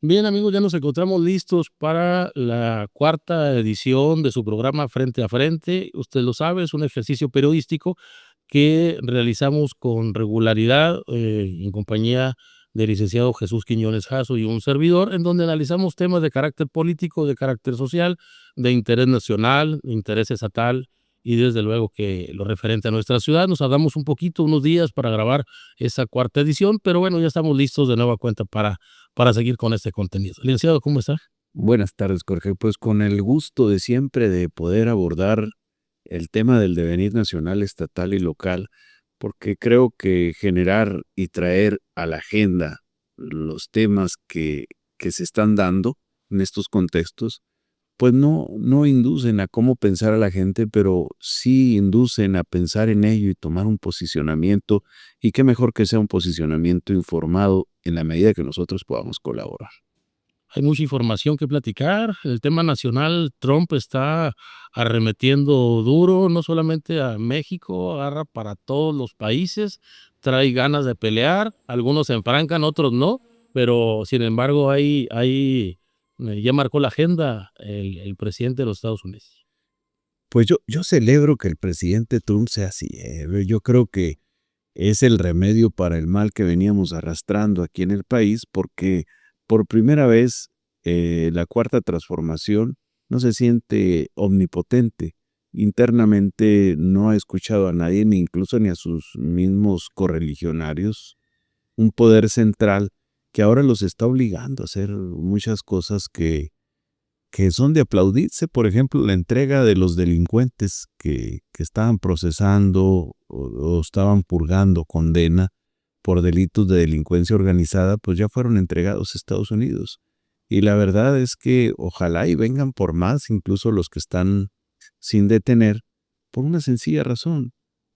Bien, amigos, ya nos encontramos listos para la cuarta edición de su programa Frente a Frente. Usted lo sabe, es un ejercicio periodístico que realizamos con regularidad en compañía del licenciado Jesús Quiñones Jasso y un servidor, en donde analizamos temas de carácter político, de carácter social, de interés nacional, de interés estatal y desde luego que lo referente a nuestra ciudad. Nos tardamos un poquito, unos días para grabar esa cuarta edición, pero bueno, ya estamos listos de nueva cuenta para seguir con este contenido. Licenciado, ¿cómo está? Buenas tardes, Jorge. Pues con el gusto de siempre de poder abordar el tema del devenir nacional, estatal y local, porque creo que generar y traer a la agenda los temas que se están dando en estos contextos, pues no inducen a cómo pensar a la gente, pero sí inducen a pensar en ello y tomar un posicionamiento, y qué mejor que sea un posicionamiento informado en la medida que nosotros podamos colaborar. Hay mucha información que platicar. El tema nacional, Trump está arremetiendo duro, no solamente a México, agarra para todos los países, trae ganas de pelear, algunos se enfrancan, otros no, pero sin embargo ya marcó la agenda el presidente de los Estados Unidos. Pues yo celebro que el presidente Trump sea así, yo creo que es el remedio para el mal que veníamos arrastrando aquí en el país, porque por primera vez, la cuarta transformación no se siente omnipotente. Internamente no ha escuchado a nadie, ni incluso ni a sus mismos correligionarios, un poder central que ahora los está obligando a hacer muchas cosas que son de aplaudirse. Por ejemplo, la entrega de los delincuentes que estaban procesando o estaban purgando condena por delitos de delincuencia organizada, pues ya fueron entregados a Estados Unidos. Y la verdad es que ojalá y vengan por más, incluso los que están sin detener, por una sencilla razón.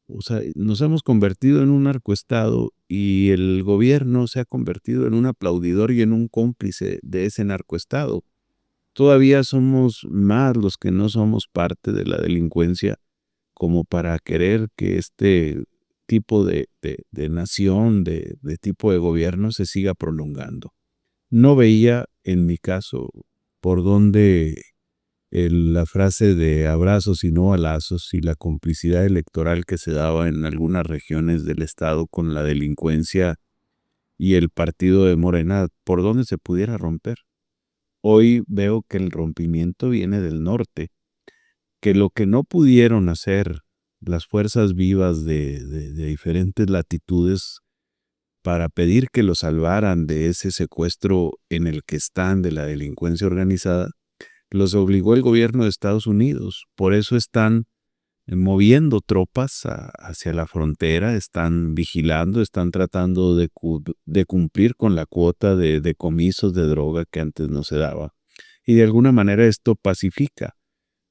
O sea, nos hemos convertido en un narcoestado y el gobierno se ha convertido en un aplaudidor y en un cómplice de ese narcoestado. Todavía somos más los que no somos parte de la delincuencia como para querer que este tipo de nación, de tipo de gobierno se siga prolongando. No veía, en mi caso, por dónde la frase de abrazos y no balazos y la complicidad electoral que se daba en algunas regiones del estado con la delincuencia y el partido de Morena, por dónde se pudiera romper. Hoy veo que el rompimiento viene del norte, que lo que no pudieron hacer las fuerzas vivas de diferentes latitudes para pedir que lo salvaran de ese secuestro en el que están de la delincuencia organizada, los obligó el gobierno de Estados Unidos. Por eso están moviendo tropas hacia la frontera, están vigilando, están tratando de cumplir con la cuota de decomisos de droga que antes no se daba. Y de alguna manera esto pacifica.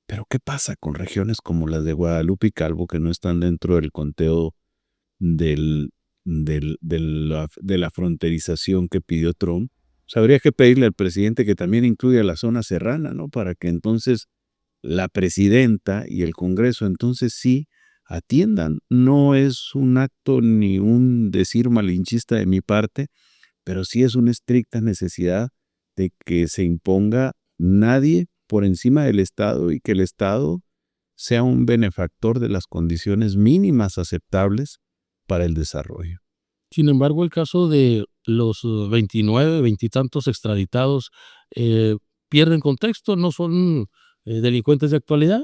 Pero ¿qué pasa con regiones como las de Guadalupe y Calvo que no están dentro del conteo del, de la fronterización que pidió Trump? O sea, habría que pedirle al presidente que también incluya la zona serrana, ¿no? Para que entonces la presidenta y el Congreso entonces sí atiendan. No es un acto ni un decir malinchista de mi parte, pero sí es una estricta necesidad de que se imponga nadie por encima del Estado y que el Estado sea un benefactor de las condiciones mínimas aceptables para el desarrollo. Sin embargo, el caso de los 29, veintitantos extraditados eh, pierden contexto, no son delincuentes de actualidad.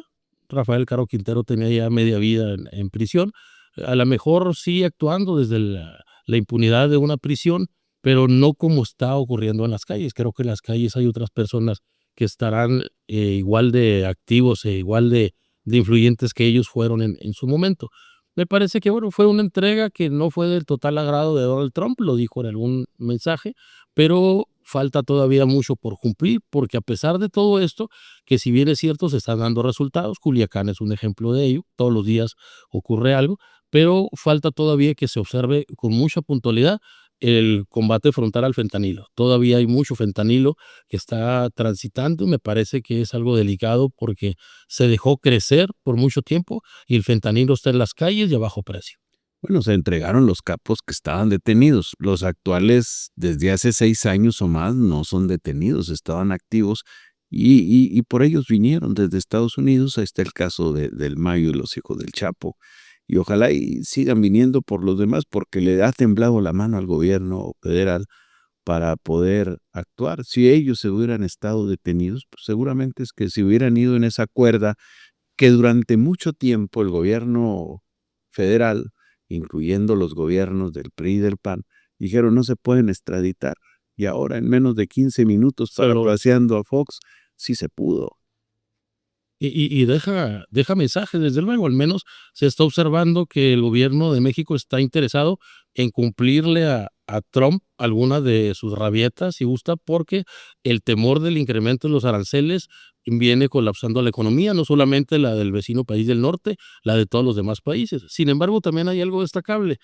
Rafael Caro Quintero tenía ya media vida en prisión, a lo mejor sí actuando desde la impunidad de una prisión, pero no como está ocurriendo en las calles. Creo que en las calles hay otras personas que estarán igual de activos e igual de influyentes que ellos fueron en su momento. Me parece que, bueno, fue una entrega que no fue del total agrado de Donald Trump, lo dijo en algún mensaje, pero falta todavía mucho por cumplir, porque a pesar de todo esto, que si bien es cierto, se están dando resultados, Culiacán es un ejemplo de ello, todos los días ocurre algo, pero falta todavía que se observe con mucha puntualidad el combate frontal al fentanilo. Todavía hay mucho fentanilo que está transitando, me parece que es algo delicado porque se dejó crecer por mucho tiempo y el fentanilo está en las calles y a bajo precio. Bueno, se entregaron los capos que estaban detenidos. Los actuales, desde hace 6 años o más, no son detenidos, estaban activos y por ellos vinieron desde Estados Unidos. Ahí está el caso del Mayo y los hijos del Chapo. Y ojalá y sigan viniendo por los demás, porque le ha temblado la mano al gobierno federal para poder actuar. Si ellos se hubieran estado detenidos, pues seguramente es que se hubieran ido en esa cuerda que durante mucho tiempo el gobierno federal, incluyendo los gobiernos del PRI y del PAN, dijeron no se pueden extraditar. Y ahora en menos de 15 minutos, Se lo parafraseando a Fox, sí se pudo. y deja mensajes, desde luego, al menos se está observando que el gobierno de México está interesado en cumplirle a Trump algunas de sus rabietas, si gusta, porque el temor del incremento de los aranceles viene colapsando la economía, no solamente la del vecino país del norte, la de todos los demás países. Sin embargo, también hay algo destacable.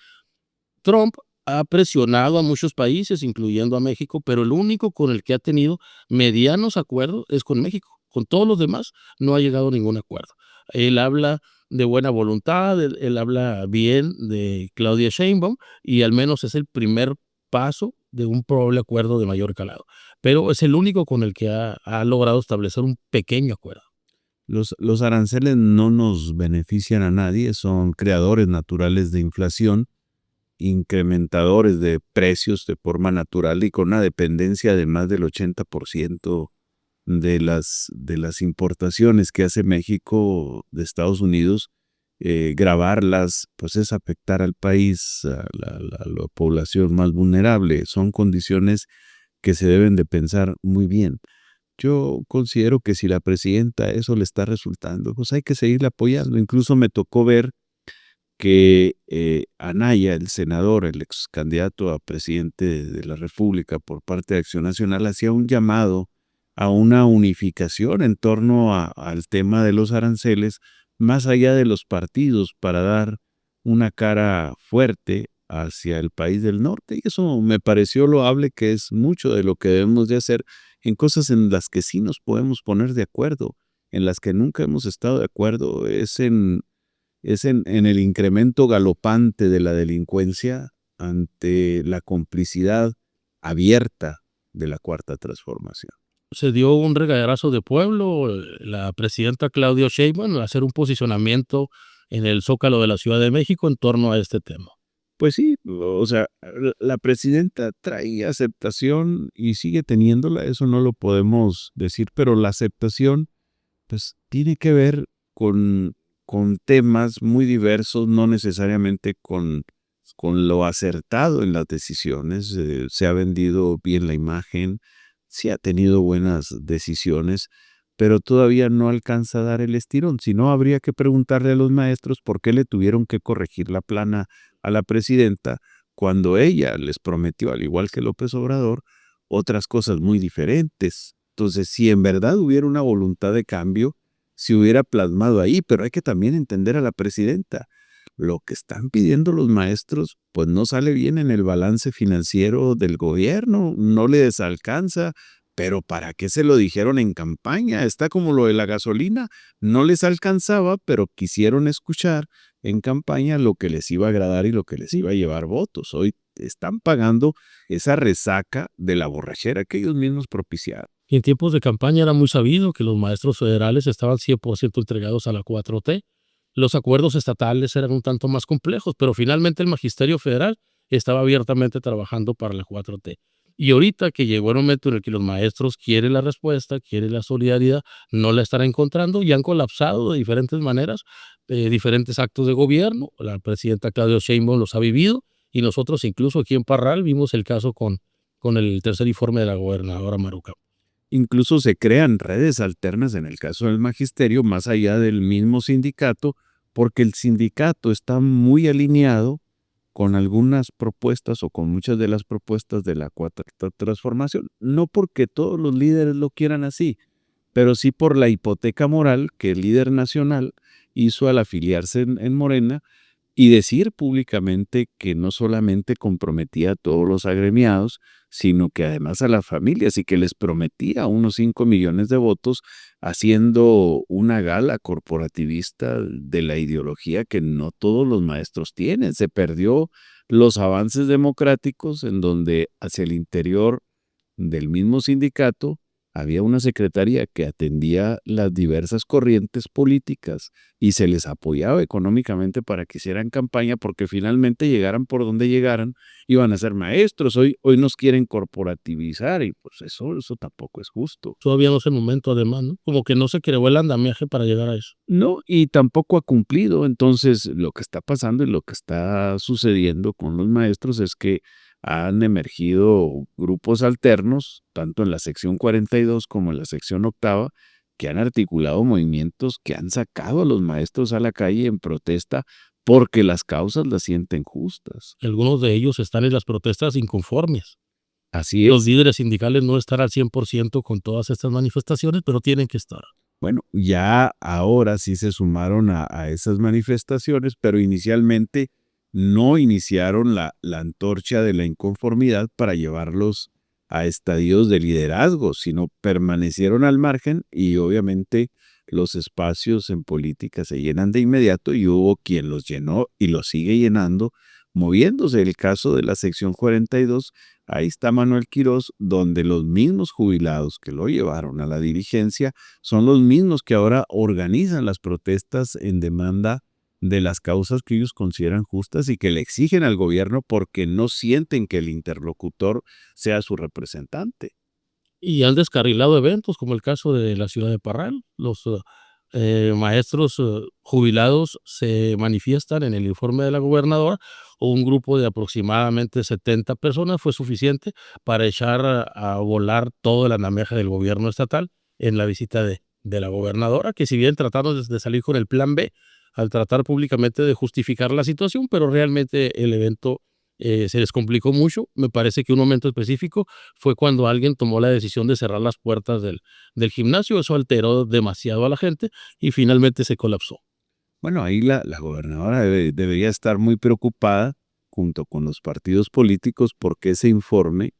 Trump ha presionado a muchos países, incluyendo a México, pero el único con el que ha tenido medianos acuerdos es con México. Con todos los demás no ha llegado a ningún acuerdo. Él habla de buena voluntad, él habla bien de Claudia Sheinbaum y al menos es el primer paso de un probable acuerdo de mayor calado. Pero es el único con el que ha logrado establecer un pequeño acuerdo. Los aranceles no nos benefician a nadie, son creadores naturales de inflación, incrementadores de precios de forma natural y con una dependencia de más del 80% de las importaciones que hace México de Estados Unidos. Gravarlas, pues es afectar al país, a la población más vulnerable. Son condiciones que se deben de pensar muy bien. Yo considero que si la presidenta eso le está resultando, pues hay que seguirle apoyando. Incluso me tocó ver que Anaya, el senador, el ex candidato a presidente de la República por parte de Acción Nacional, hacía un llamado a una unificación en torno al tema de los aranceles, más allá de los partidos, para dar una cara fuerte hacia el país del norte. Y eso me pareció loable, que es mucho de lo que debemos de hacer en cosas en las que sí nos podemos poner de acuerdo, en las que nunca hemos estado de acuerdo, es en el incremento galopante de la delincuencia ante la complicidad abierta de la Cuarta Transformación. Se dio un regaderazo de pueblo, la presidenta Claudia Sheinbaum, al hacer un posicionamiento en el Zócalo de la Ciudad de México en torno a este tema. Pues sí, o sea, la presidenta traía aceptación y sigue teniéndola, eso no lo podemos decir, pero la aceptación, pues, tiene que ver con temas muy diversos, no necesariamente con lo acertado en las decisiones. Se ha vendido bien la imagen, sí ha tenido buenas decisiones, pero todavía no alcanza a dar el estirón. Si no, habría que preguntarle a los maestros por qué le tuvieron que corregir la plana a la presidenta cuando ella les prometió, al igual que López Obrador, otras cosas muy diferentes. Entonces, si en verdad hubiera una voluntad de cambio, se hubiera plasmado ahí, pero hay que también entender a la presidenta. Lo que están pidiendo los maestros, pues no sale bien en el balance financiero del gobierno, no les alcanza, pero ¿para qué se lo dijeron en campaña? Está como lo de la gasolina, no les alcanzaba, pero quisieron escuchar en campaña lo que les iba a agradar y lo que les iba a llevar votos. Hoy están pagando esa resaca de la borrachera que ellos mismos propiciaron. Y en tiempos de campaña era muy sabido que los maestros federales estaban 100% entregados a la 4T. Los acuerdos estatales eran un tanto más complejos, pero finalmente el magisterio federal estaba abiertamente trabajando para la 4T. Y ahorita que llegó el momento en el que los maestros quieren la respuesta, quieren la solidaridad, no la están encontrando y han colapsado de diferentes maneras, diferentes actos de gobierno. La presidenta Claudia Sheinbaum los ha vivido y nosotros incluso aquí en Parral vimos el caso con el tercer informe de la gobernadora Maruca. Incluso se crean redes alternas en el caso del magisterio, más allá del mismo sindicato, porque el sindicato está muy alineado con algunas propuestas o con muchas de las propuestas de la Cuarta Transformación. No porque todos los líderes lo quieran así, pero sí por la hipoteca moral que el líder nacional hizo al afiliarse en Morena y decir públicamente que no solamente comprometía a todos los agremiados, sino que además a las familias y que les prometía unos 5 millones de votos haciendo una gala corporativista de la ideología que no todos los maestros tienen. Se perdió los avances democráticos en donde hacia el interior del mismo sindicato había una secretaría que atendía las diversas corrientes políticas y se les apoyaba económicamente para que hicieran campaña porque finalmente llegaran por donde llegaran, iban a ser maestros. Hoy nos quieren corporativizar y pues eso tampoco es justo. Todavía no es el momento, además, ¿no? Como que no se creó el andamiaje para llegar a eso. No, y tampoco ha cumplido. Entonces, lo que está pasando y lo que está sucediendo con los maestros es que han emergido grupos alternos, tanto en la sección 42 como en la sección octava, que han articulado movimientos que han sacado a los maestros a la calle en protesta porque las causas las sienten justas. Algunos de ellos están en las protestas inconformes. Así Los es. líderes sindicales no están al 100% con todas estas manifestaciones, pero tienen que estar. Bueno, ya ahora sí se sumaron a esas manifestaciones, pero inicialmente no iniciaron la antorcha de la inconformidad para llevarlos a estadios de liderazgo, sino permanecieron al margen y obviamente los espacios en política se llenan de inmediato y hubo quien los llenó y los sigue llenando, moviéndose. El caso de la sección 42, ahí está Manuel Quirós, donde los mismos jubilados que lo llevaron a la dirigencia son los mismos que ahora organizan las protestas en demanda de las causas que ellos consideran justas y que le exigen al gobierno porque no sienten que el interlocutor sea su representante. Y han descarrilado eventos, como el caso de la ciudad de Parral. Los maestros jubilados se manifiestan en el informe de la gobernadora, o un grupo de aproximadamente 70 personas fue suficiente para echar a volar todo el andamiaje del gobierno estatal en la visita de la gobernadora, que si bien trataron de salir con el plan B, al tratar públicamente de justificar la situación, pero realmente el evento se les complicó mucho. Me parece que un momento específico fue cuando alguien tomó la decisión de cerrar las puertas del gimnasio. Eso alteró demasiado a la gente y finalmente se colapsó. Bueno, ahí la gobernadora debería estar muy preocupada junto con los partidos políticos porque ese informe,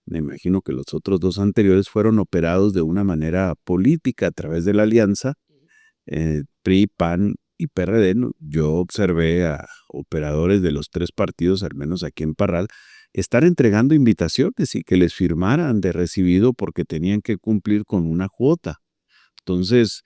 me imagino que los otros dos anteriores fueron operados de una manera política a través de la alianza PRI, PAN y PRD. Yo observé a operadores de los tres partidos, al menos aquí en Parral, estar entregando invitaciones y que les firmaran de recibido porque tenían que cumplir con una cuota. Entonces,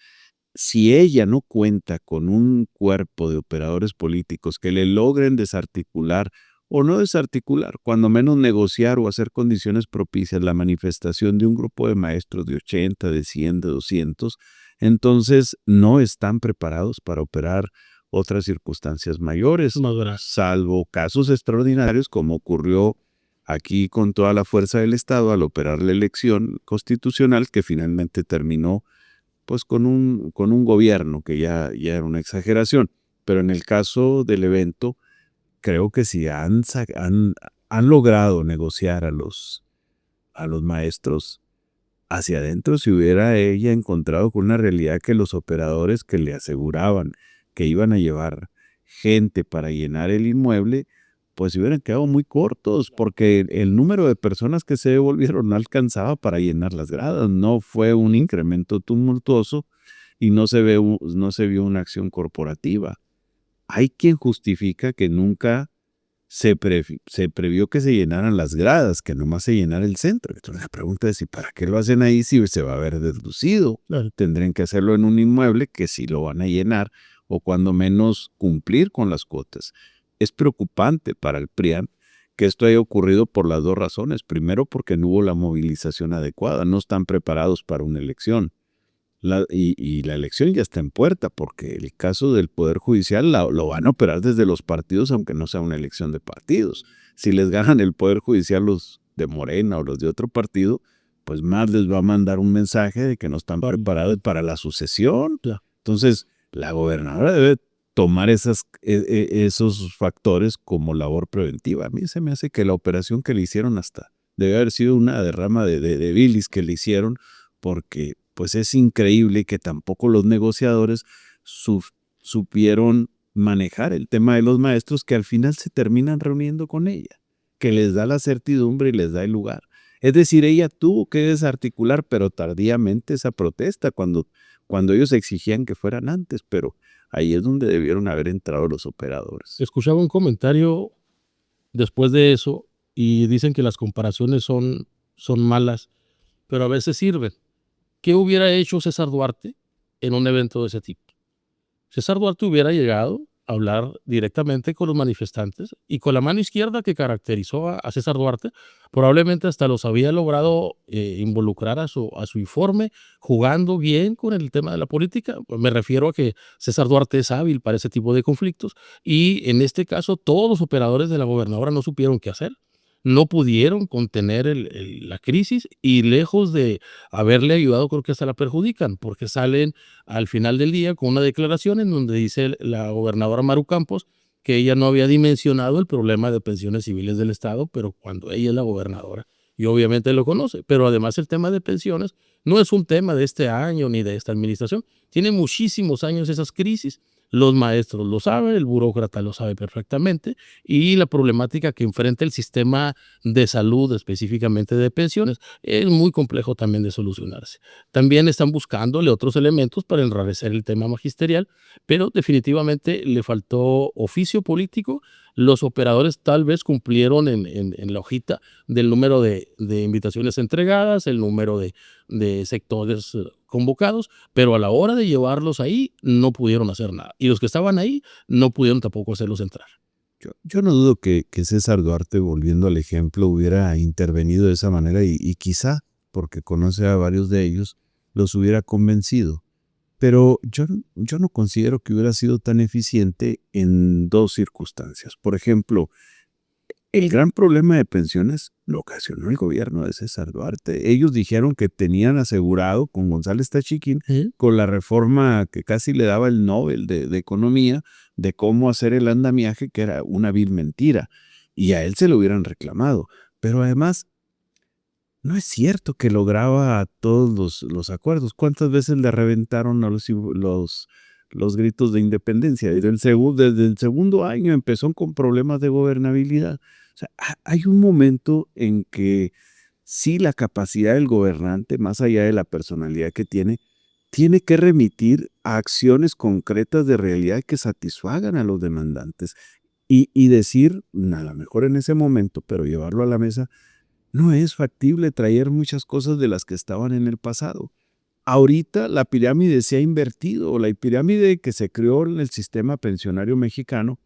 si ella no cuenta con un cuerpo de operadores políticos que le logren desarticular o no desarticular, cuando menos negociar o hacer condiciones propicias la manifestación de un grupo de maestros de 80, de 100, de 200, entonces no están preparados para operar otras circunstancias mayores, Más grave. salvo casos extraordinarios como ocurrió aquí con toda la fuerza del Estado al operar la elección constitucional que finalmente terminó pues con un gobierno que ya era una exageración. Pero en el caso del evento, creo que si han logrado negociar a los maestros, hacia adentro se hubiera ella encontrado con una realidad que los operadores que le aseguraban que iban a llevar gente para llenar el inmueble, pues se hubieran quedado muy cortos, porque el número de personas que se devolvieron no alcanzaba para llenar las gradas. No fue un incremento tumultuoso y no se vio una acción corporativa. Hay quien justifica que nunca se previó que se llenaran las gradas, que nomás se llenara el centro. Entonces la pregunta es, ¿y para qué lo hacen ahí si se va a ver deslucido? Claro. Tendrían que hacerlo en un inmueble que sí lo van a llenar o cuando menos cumplir con las cuotas. Es preocupante para el PRIAN que esto haya ocurrido por las dos razones. Primero, porque no hubo la movilización adecuada, no están preparados para una elección. Y la elección ya está en puerta, porque el caso del Poder Judicial lo van a operar desde los partidos, aunque no sea una elección de partidos. Si les ganan el Poder Judicial los de Morena o los de otro partido, pues más les va a mandar un mensaje de que no están preparados para la sucesión. Ya. Entonces, la gobernadora debe tomar esos factores como labor preventiva. A mí se me hace que la operación que le hicieron hasta debe haber sido una derrama de bilis que le hicieron, porque pues es increíble que tampoco los negociadores supieron manejar el tema de los maestros que al final se terminan reuniendo con ella, que les da la certidumbre y les da el lugar. Es decir, ella tuvo que desarticular, pero tardíamente, esa protesta cuando ellos exigían que fueran antes, pero ahí es donde debieron haber entrado los operadores. Escuchaba un comentario después de eso y dicen que las comparaciones son malas, pero a veces sirven. ¿Qué hubiera hecho César Duarte en un evento de ese tipo? César Duarte hubiera llegado a hablar directamente con los manifestantes y con la mano izquierda que caracterizó a César Duarte, probablemente hasta los había logrado involucrar a su informe, jugando bien con el tema de la política. Me refiero a que César Duarte es hábil para ese tipo de conflictos y en este caso todos los operadores de la gobernadora no supieron qué hacer. No pudieron contener la crisis y lejos de haberle ayudado, creo que hasta la perjudican, porque salen al final del día con una declaración en donde dice la gobernadora Maru Campos que ella no había dimensionado el problema de pensiones civiles del Estado, pero cuando ella es la gobernadora y obviamente lo conoce, pero además el tema de pensiones no es un tema de este año ni de esta administración, tiene muchísimos años esas crisis. Los maestros lo saben, el burócrata lo sabe perfectamente y la problemática que enfrenta el sistema de salud, específicamente de pensiones, es muy complejo también de solucionarse. También están buscándole otros elementos para enrarecer el tema magisterial, pero definitivamente le faltó oficio político. Los operadores tal vez cumplieron en la hojita del número de invitaciones entregadas, el número de sectores convocados, pero a la hora de llevarlos ahí no pudieron hacer nada. Y los que estaban ahí no pudieron tampoco hacerlos entrar. Yo no dudo que César Duarte, volviendo al ejemplo, hubiera intervenido de esa manera y quizá, porque conoce a varios de ellos, los hubiera convencido. Pero yo no considero que hubiera sido tan eficiente en dos circunstancias. Por ejemplo, el gran problema de pensiones lo ocasionó el gobierno de César Duarte. Ellos dijeron que tenían asegurado con González Tachiquín, con la reforma que casi le daba el Nobel de Economía, de cómo hacer el andamiaje, que era una vil mentira. Y a él se lo hubieran reclamado. Pero además, no es cierto que lograba todos los acuerdos. ¿Cuántas veces le reventaron a los gritos de independencia? Desde el segundo año empezó con problemas de gobernabilidad. O sea, hay un momento en que sí, la capacidad del gobernante, más allá de la personalidad que tiene que remitir a acciones concretas de realidad que satisfagan a los demandantes y decir, a lo mejor en ese momento, pero llevarlo a la mesa, no es factible traer muchas cosas de las que estaban en el pasado. Ahorita la pirámide se ha invertido. La pirámide que se creó en el sistema pensionario mexicano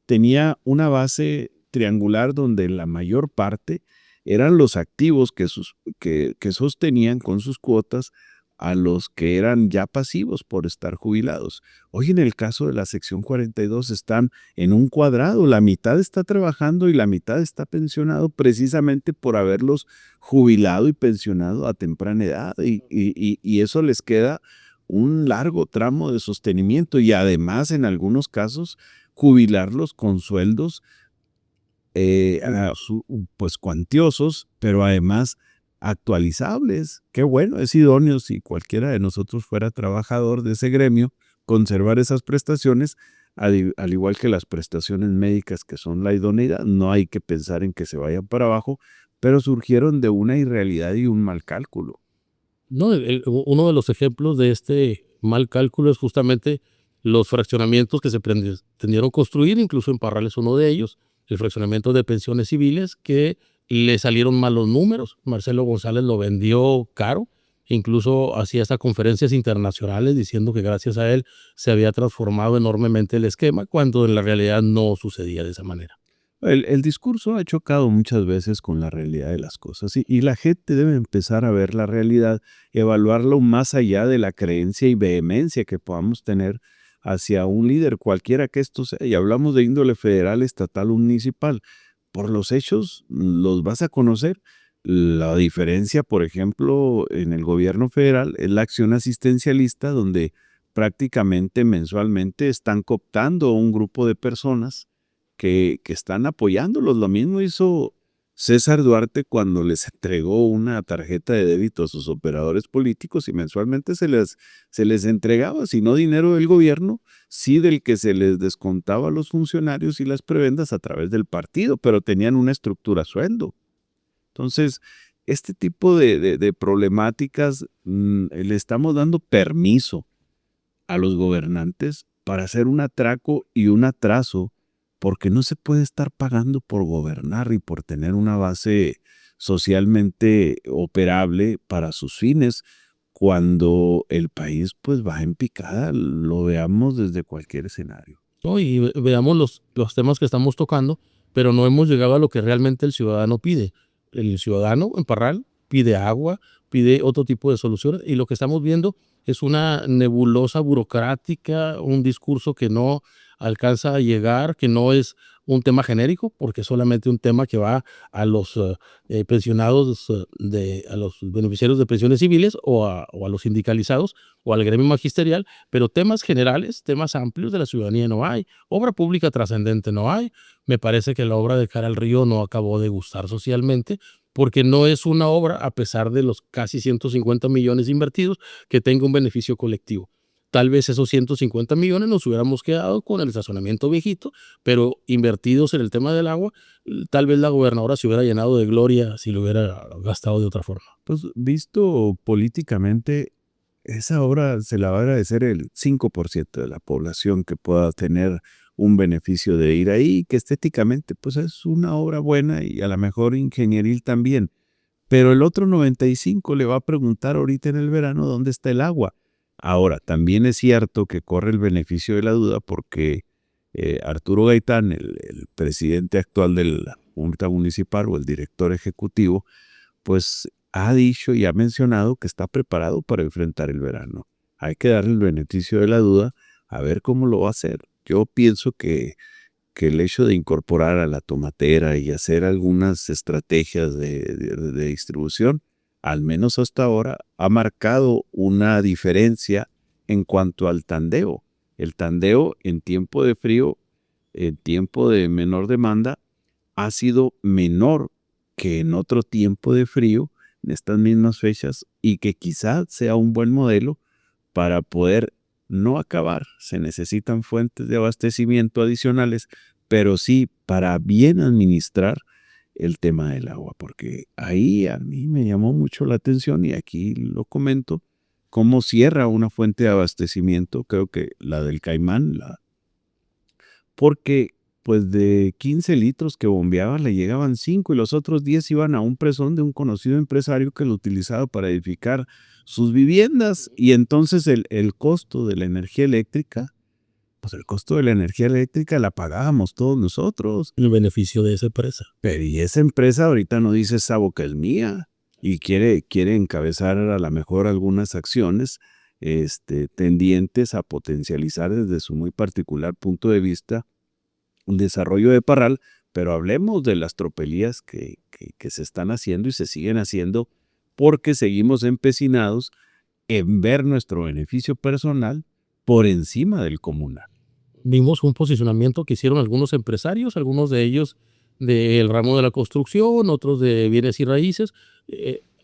tenía una base triangular donde la mayor parte eran los activos que sostenían con sus cuotas a los que eran ya pasivos por estar jubilados. Hoy en el caso de la sección 42 están en un cuadrado, la mitad está trabajando y la mitad está pensionado precisamente por haberlos jubilado y pensionado a temprana edad y eso les queda un largo tramo de sostenimiento y además en algunos casos jubilarlos con sueldos pues cuantiosos, pero además actualizables. Qué bueno, es idóneo si cualquiera de nosotros fuera trabajador de ese gremio, conservar esas prestaciones, al igual que las prestaciones médicas que son la idoneidad. No hay que pensar en que se vayan para abajo, pero surgieron de una irrealidad y un mal cálculo. No, uno de los ejemplos de este mal cálculo es justamente los fraccionamientos que se pretendieron construir, incluso en Parral es uno de ellos, el fraccionamiento de pensiones civiles que le salieron malos números. Marcelo González lo vendió caro, incluso hacía hasta conferencias internacionales diciendo que gracias a él se había transformado enormemente el esquema, cuando en la realidad no sucedía de esa manera. El discurso ha chocado muchas veces con la realidad de las cosas y la gente debe empezar a ver la realidad, evaluarlo más allá de la creencia y vehemencia que podamos tener hacia un líder, cualquiera que esto sea, y hablamos de índole federal, estatal o municipal. Por los hechos los vas a conocer. La diferencia, por ejemplo, en el gobierno federal es la acción asistencialista, donde prácticamente mensualmente están cooptando a un grupo de personas que están apoyándolos. Lo mismo hizo César Duarte cuando les entregó una tarjeta de débito a sus operadores políticos y mensualmente se les entregaba, si no dinero del gobierno, sí del que se les descontaba a los funcionarios y las prebendas a través del partido, pero tenían una estructura a sueldo. Entonces, este tipo de problemáticas le estamos dando permiso a los gobernantes para hacer un atraco y un atraso, porque no se puede estar pagando por gobernar y por tener una base socialmente operable para sus fines, cuando el país pues va en picada, lo veamos desde cualquier escenario. ¿No? Y veamos los temas que estamos tocando, pero no hemos llegado a lo que realmente el ciudadano pide. El ciudadano en Parral pide agua, pide otro tipo de soluciones, y lo que estamos viendo es una nebulosa burocrática, un discurso que no alcanza a llegar, que no es un tema genérico, porque es solamente un tema que va a los pensionados, a los beneficiarios de pensiones civiles o a los sindicalizados o al gremio magisterial, pero temas generales, temas amplios de la ciudadanía no hay. Obra pública trascendente no hay. Me parece que la obra de Cara al Río no acabó de gustar socialmente, porque no es una obra, a pesar de los casi 150 millones invertidos, que tenga un beneficio colectivo. Tal vez esos 150 millones nos hubiéramos quedado con el estacionamiento viejito, pero invertidos en el tema del agua, tal vez la gobernadora se hubiera llenado de gloria si lo hubiera gastado de otra forma. Pues visto políticamente, esa obra se la va a agradecer el 5% de la población que pueda tener un beneficio de ir ahí, que estéticamente pues es una obra buena y a lo mejor ingenieril también. Pero el otro 95 le va a preguntar ahorita en el verano dónde está el agua. Ahora, también es cierto que corre el beneficio de la duda porque Arturo Gaitán, el presidente actual de la Junta Municipal o el director ejecutivo, pues ha dicho y ha mencionado que está preparado para enfrentar el verano. Hay que darle el beneficio de la duda a ver cómo lo va a hacer. Yo pienso que el hecho de incorporar a la tomatera y hacer algunas estrategias de distribución, al menos hasta ahora, ha marcado una diferencia en cuanto al tandeo. El tandeo en tiempo de frío, en tiempo de menor demanda, ha sido menor que en otro tiempo de frío, en estas mismas fechas, y que quizás sea un buen modelo para poder no acabar. Se necesitan fuentes de abastecimiento adicionales, pero sí para bien administrar el tema del agua, porque ahí a mí me llamó mucho la atención y aquí lo comento, cómo cierra una fuente de abastecimiento, creo que la del Caimán, porque pues de 15 litros que bombeaba le llegaban 5 y los otros 10 iban a un presón de un conocido empresario que lo utilizaba para edificar sus viviendas. Y entonces el costo de la energía eléctrica, pues el costo de la energía eléctrica la pagábamos todos nosotros. El beneficio de esa empresa. Pero y esa empresa ahorita no dice esa boca es mía y quiere encabezar a lo mejor algunas acciones tendientes a potencializar desde su muy particular punto de vista un desarrollo de Parral, pero hablemos de las tropelías que se están haciendo y se siguen haciendo porque seguimos empecinados en ver nuestro beneficio personal por encima del comunal. Vimos un posicionamiento que hicieron algunos empresarios, algunos de ellos del ramo de la construcción, otros de bienes y raíces,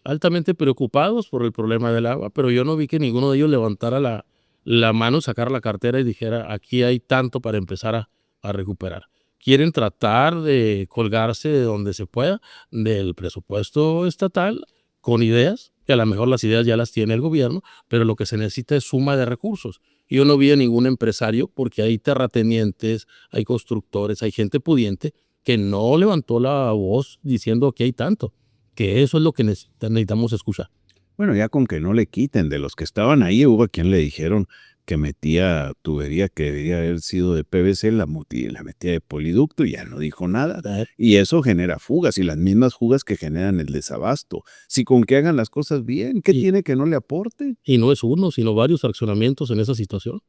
altamente preocupados por el problema del agua, pero yo no vi que ninguno de ellos levantara la mano, sacara la cartera y dijera, aquí hay tanto para empezar a recuperar. Quieren tratar de colgarse de donde se pueda del presupuesto estatal con ideas, que a lo mejor las ideas ya las tiene el gobierno, pero lo que se necesita es suma de recursos. Y yo no vi a ningún empresario, porque hay terratenientes, hay constructores, hay gente pudiente, que no levantó la voz diciendo que hay tanto, que eso es lo que necesitamos escuchar. Bueno, ya con que no le quiten, de los que estaban ahí, hubo a quien le dijeron que metía tubería que debería haber sido de PVC, la metía de poliducto y ya no dijo nada. Y eso genera fugas y las mismas fugas que generan el desabasto. Si con que hagan las cosas bien, ¿qué tiene que no le aporte? Y no es uno, sino varios fraccionamientos en esa situación.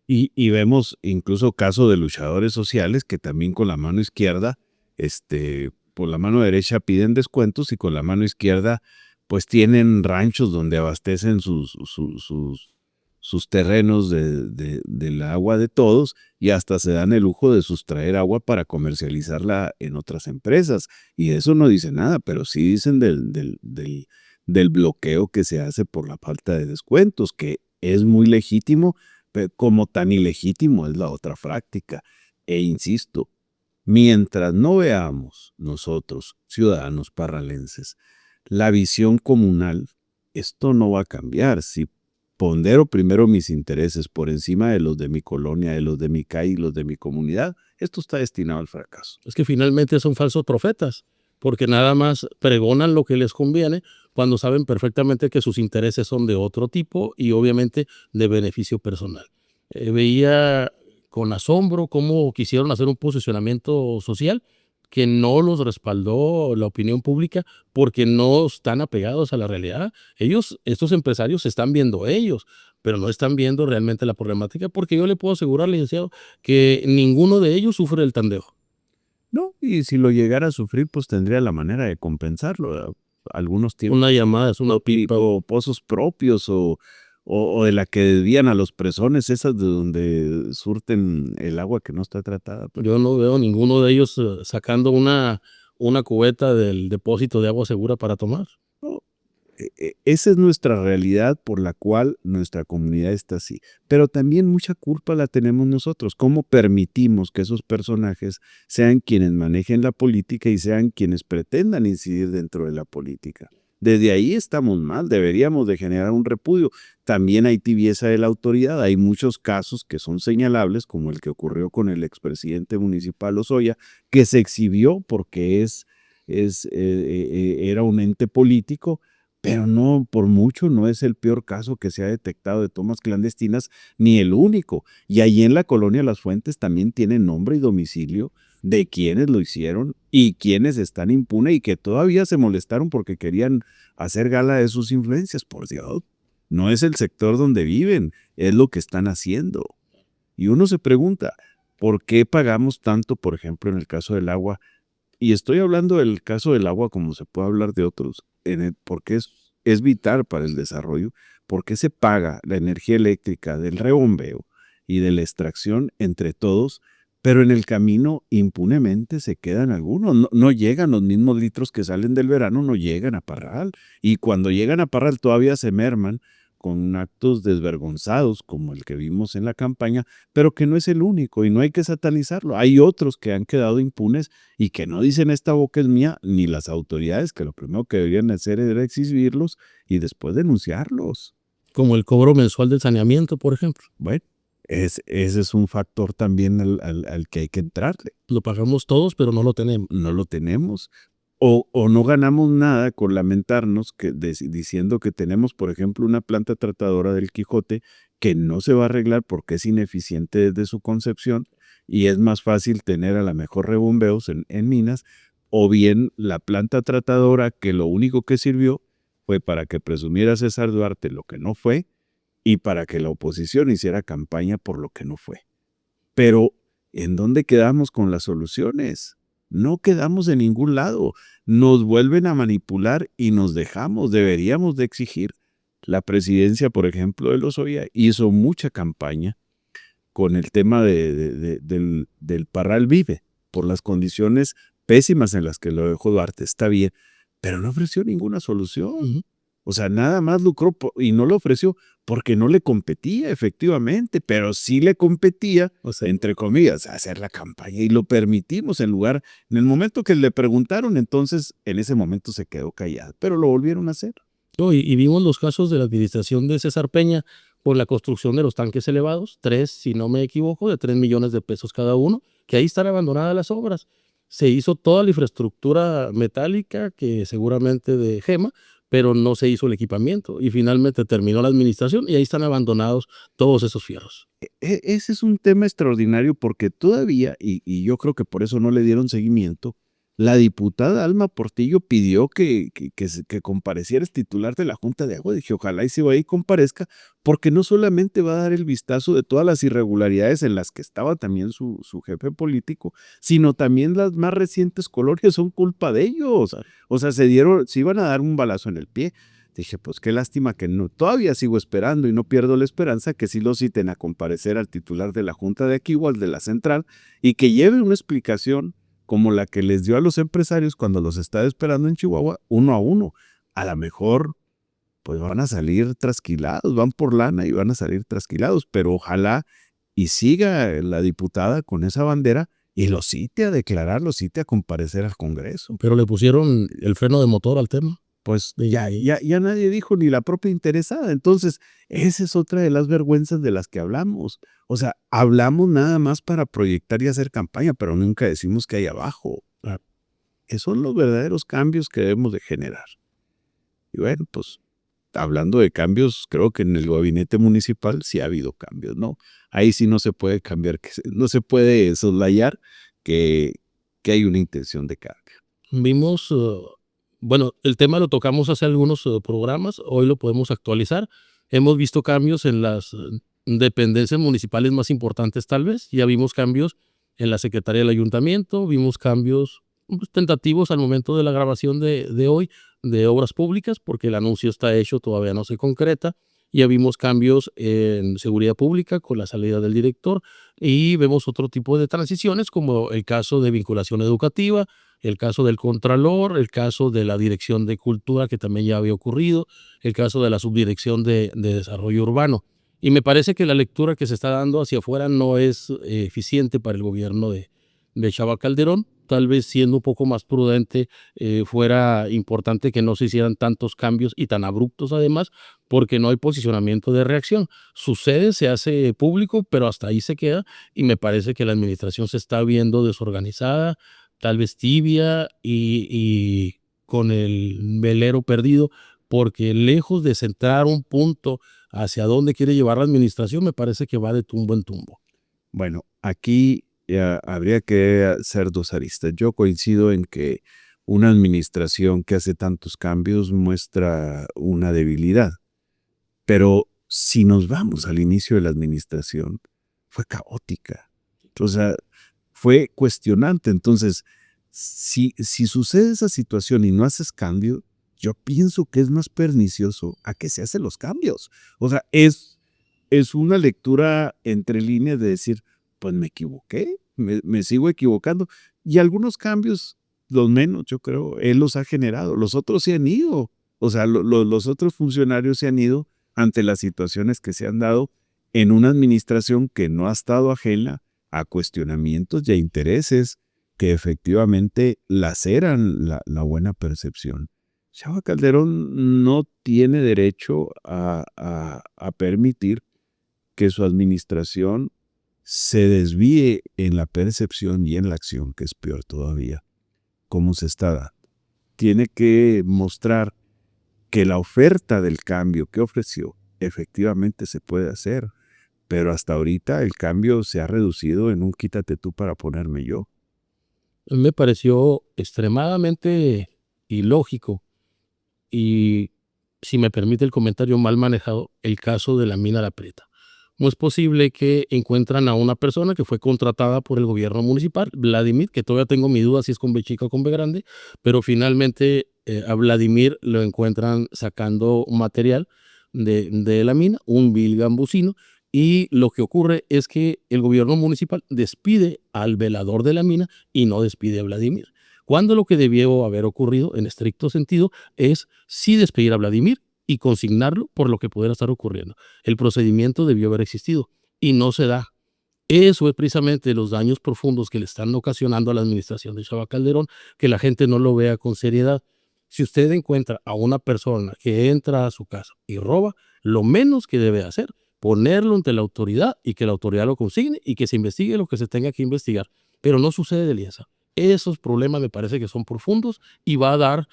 Y vemos incluso casos de luchadores sociales que también con la mano izquierda, por la mano derecha piden descuentos y con la mano izquierda pues tienen ranchos donde abastecen sus terrenos del agua de todos y hasta se dan el lujo de sustraer agua para comercializarla en otras empresas. Y eso no dice nada, pero sí dicen del bloqueo que se hace por la falta de descuentos, que es muy legítimo, pero como tan ilegítimo es la otra práctica. E insisto, mientras no veamos nosotros, ciudadanos parralenses, la visión comunal, esto no va a cambiar. Si pondero primero mis intereses por encima de los de mi colonia, de los de mi calle y los de mi comunidad, esto está destinado al fracaso. Es que finalmente son falsos profetas, porque nada más pregonan lo que les conviene cuando saben perfectamente que sus intereses son de otro tipo y obviamente de beneficio personal. Veía con asombro cómo quisieron hacer un posicionamiento social que no los respaldó la opinión pública porque no están apegados a la realidad. Ellos, estos empresarios, se están viendo ellos, pero no están viendo realmente la problemática, porque yo le puedo asegurar, licenciado, que ninguno de ellos sufre el tandeo. No, y si lo llegara a sufrir, pues tendría la manera de compensarlo, ¿verdad? Algunos tienen Una llamada, es una pipa. o pozos propios o de la que desvían a los presones, esas de donde surten el agua que no está tratada. Yo no veo ninguno de ellos sacando una cubeta del depósito de agua segura para tomar. No, esa es nuestra realidad por la cual nuestra comunidad está así. Pero también mucha culpa la tenemos nosotros. ¿Cómo permitimos que esos personajes sean quienes manejen la política y sean quienes pretendan incidir dentro de la política? Desde ahí estamos mal, deberíamos de generar un repudio. También hay tibieza de la autoridad, hay muchos casos que son señalables, como el que ocurrió con el expresidente municipal Lozoya, que se exhibió porque era un ente político, pero no, por mucho, no es el peor caso que se ha detectado de tomas clandestinas, ni el único. Y allí en la colonia Las Fuentes también tienen nombre y domicilio de quienes lo hicieron y quienes están impunes y que todavía se molestaron porque querían hacer gala de sus influencias. Por Dios, no es el sector donde viven, es lo que están haciendo. Y uno se pregunta, ¿por qué pagamos tanto, por ejemplo, en el caso del agua? Y estoy hablando del caso del agua como se puede hablar de otros, porque es vital para el desarrollo, porque se paga la energía eléctrica del rebombeo y de la extracción entre todos, pero en el camino impunemente se quedan algunos. No llegan los mismos litros que salen del verano, no llegan a Parral. Y cuando llegan a Parral todavía se merman con actos desvergonzados como el que vimos en la campaña, pero que no es el único y no hay que satanizarlo. Hay otros que han quedado impunes y que no dicen esta boca es mía, ni las autoridades, que lo primero que deberían hacer era exhibirlos y después denunciarlos. Como el cobro mensual del saneamiento, por ejemplo. Bueno, ese es un factor también al que hay que entrarle. Lo pagamos todos, pero no lo tenemos. No lo tenemos. O no ganamos nada con lamentarnos diciendo que tenemos, por ejemplo, una planta tratadora del Quijote que no se va a arreglar porque es ineficiente desde su concepción y es más fácil tener a la mejor rebombeos en minas, o bien la planta tratadora que lo único que sirvió fue para que presumiera César Duarte lo que no fue y para que la oposición hiciera campaña por lo que no fue. Pero, ¿en dónde quedamos con las soluciones? No quedamos en ningún lado. Nos vuelven a manipular y nos dejamos. Deberíamos de exigir. La presidencia, por ejemplo, de Lozoya hizo mucha campaña con el tema del Parral Vive, por las condiciones pésimas en las que lo dejó Duarte. Está bien, pero no ofreció ninguna solución. O sea, nada más lucró y no lo ofreció porque no le competía, efectivamente, pero sí le competía, entre comillas, hacer la campaña y lo permitimos en el momento que le preguntaron, entonces en ese momento se quedó callado, pero lo volvieron a hacer. No, y vimos los casos de la administración de César Peña por la construcción de los tanques elevados, 3, si no me equivoco, de 3 millones de pesos cada uno, que ahí están abandonadas las obras. Se hizo toda la infraestructura metálica, que seguramente de Gema, pero no se hizo el equipamiento y finalmente terminó la administración y ahí están abandonados todos esos fierros. Ese es un tema extraordinario porque todavía, y yo creo que por eso no le dieron seguimiento, la diputada Alma Portillo pidió que compareciera el titular de la Junta de Agua. Dije, ojalá y se vaya y comparezca, porque no solamente va a dar el vistazo de todas las irregularidades en las que estaba también su jefe político, sino también las más recientes colonias son culpa de ellos. O sea, se iban a dar un balazo en el pie. Dije, pues qué lástima que no, todavía sigo esperando y no pierdo la esperanza que sí lo citen a comparecer al titular de la Junta de aquí o al de la central y que lleve una explicación como la que les dio a los empresarios cuando los estaba esperando en Chihuahua, uno a uno. A lo mejor pues van a salir trasquilados, van por lana y van a salir trasquilados, pero ojalá y siga la diputada con esa bandera y lo cite a declarar, lo cite a comparecer al Congreso. Pero le pusieron el freno de motor al tema. Pues ya nadie dijo, ni la propia interesada. Entonces, esa es otra de las vergüenzas de las que hablamos. O sea, hablamos nada más para proyectar y hacer campaña, pero nunca decimos que hay abajo. Esos son los verdaderos cambios que debemos de generar. Y bueno, pues hablando de cambios, creo que en el gabinete municipal sí ha habido cambios, ¿no? Ahí sí no se puede cambiar, no se puede soslayar que hay una intención de cambio. Vimos, bueno, el tema lo tocamos hace algunos programas, hoy lo podemos actualizar. Hemos visto cambios en las dependencias municipales más importantes tal vez, ya vimos cambios en la Secretaría del Ayuntamiento, vimos cambios tentativos al momento de la grabación de hoy de obras públicas, porque el anuncio está hecho, todavía no se concreta. Ya vimos cambios en seguridad pública con la salida del director y vemos otro tipo de transiciones como el caso de vinculación educativa, el caso del Contralor, el caso de la Dirección de Cultura, que también ya había ocurrido, el caso de la Subdirección de Desarrollo Urbano. Y me parece que la lectura que se está dando hacia afuera no es eficiente para el gobierno de Chava Calderón. Tal vez siendo un poco más prudente, fuera importante que no se hicieran tantos cambios y tan abruptos además, porque no hay posicionamiento de reacción. Sucede, se hace público, pero hasta ahí se queda y me parece que la administración se está viendo desorganizada, tal vez tibia y con el velero perdido, porque lejos de centrar un punto hacia dónde quiere llevar la administración, me parece que va de tumbo en tumbo. Bueno, aquí habría que ser dos aristas. Yo coincido en que una administración que hace tantos cambios muestra una debilidad, pero si nos vamos al inicio de la administración, fue caótica. O sea, fue cuestionante. Entonces, si sucede esa situación y no haces cambio, yo pienso que es más pernicioso a que se hacen los cambios. O sea, es una lectura entre líneas de decir, pues me equivoqué, me sigo equivocando. Y algunos cambios, los menos, yo creo, él los ha generado. Los otros se han ido. O sea, los otros funcionarios se han ido ante las situaciones que se han dado en una administración que no ha estado ajena a cuestionamientos y a intereses que efectivamente laceran la buena percepción. Chava Calderón no tiene derecho a permitir que su administración se desvíe en la percepción y en la acción, que es peor todavía, como se está dando. Tiene que mostrar que la oferta del cambio que ofreció efectivamente se puede hacer, pero hasta ahorita el cambio se ha reducido en un quítate tú para ponerme yo. Me pareció extremadamente ilógico y, si me permite el comentario, mal manejado el caso de la mina La Prieta. No es posible que encuentran a una persona que fue contratada por el gobierno municipal, Vladimir, que todavía tengo mi duda si es con B chica o con B grande, pero finalmente a Vladimir lo encuentran sacando material de la mina, un vil gambusino, y lo que ocurre es que el gobierno municipal despide al velador de la mina y no despide a Vladimir. Cuando lo que debió haber ocurrido, en estricto sentido, es sí despedir a Vladimir y consignarlo por lo que pudiera estar ocurriendo. El procedimiento debió haber existido y no se da. Eso es precisamente los daños profundos que le están ocasionando a la administración de Chava Calderón, que la gente no lo vea con seriedad. Si usted encuentra a una persona que entra a su casa y roba, lo menos que debe hacer, ponerlo ante la autoridad y que la autoridad lo consigne y que se investigue lo que se tenga que investigar. Pero no sucede de Eliezer. Esos problemas me parece que son profundos y va a dar,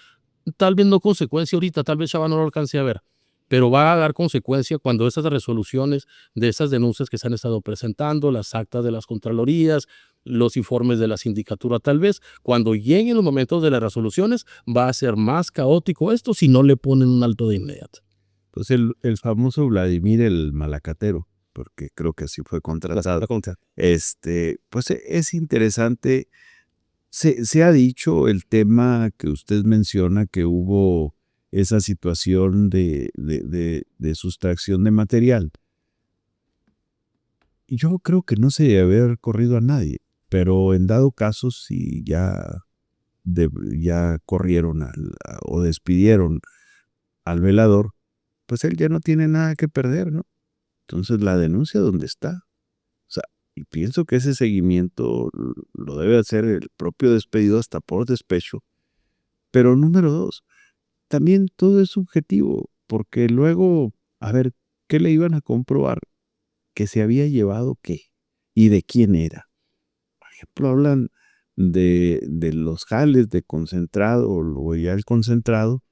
tal vez no consecuencia ahorita, tal vez Chava no lo alcance a ver, pero va a dar consecuencia cuando esas resoluciones de esas denuncias que se han estado presentando, las actas de las contralorías, los informes de la sindicatura, tal vez cuando lleguen los momentos de las resoluciones va a ser más caótico esto si no le ponen un alto de inmediato. Pues el famoso Vladimir el Malacatero, porque creo que así fue contratado. Pues es interesante. Se ha dicho el tema que usted menciona, que hubo esa situación de sustracción de material. Yo creo que no se debe haber corrido a nadie, pero en dado caso, si ya corrieron o despidieron al velador, pues él ya no tiene nada que perder, ¿no? Entonces, la denuncia, ¿dónde está? O sea, y pienso que ese seguimiento lo debe hacer el propio despedido hasta por despecho. Pero número 2, también todo es subjetivo, porque luego, a ver, ¿qué le iban a comprobar? Que se había llevado qué y de quién era. Por ejemplo, hablan de los jales de concentrado o ya el concentrado,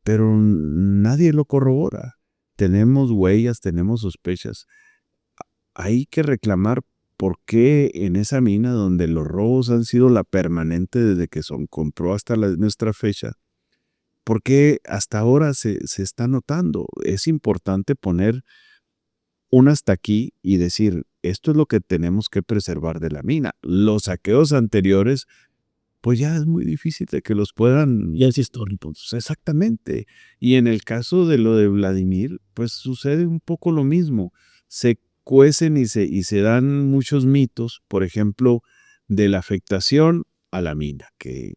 pero nadie lo corrobora. Tenemos huellas, tenemos sospechas. Hay que reclamar por qué en esa mina donde los robos han sido la permanente desde que se compró hasta nuestra fecha, ¿por qué hasta ahora se está notando? Es importante poner un hasta aquí y decir, esto es lo que tenemos que preservar de la mina. Los saqueos anteriores, pues ya es muy difícil de que los puedan. Ya es histórico. Pues, exactamente. Y en el caso de lo de Vladimir, pues sucede un poco lo mismo. Se cuecen y se dan muchos mitos, por ejemplo, de la afectación a la mina, que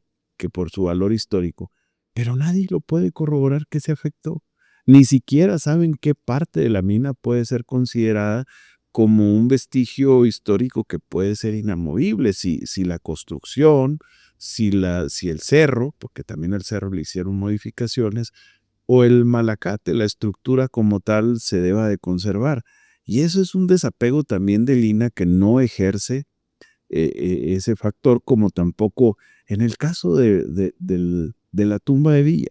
por su valor histórico, pero nadie lo puede corroborar que se afectó. Ni siquiera saben qué parte de la mina puede ser considerada como un vestigio histórico que puede ser inamovible, si la construcción, si el cerro, porque también al cerro le hicieron modificaciones, o el malacate, la estructura como tal, se deba de conservar. Y eso es un desapego también de Lina que no ejerce ese factor, como tampoco en el caso de la tumba de Villa.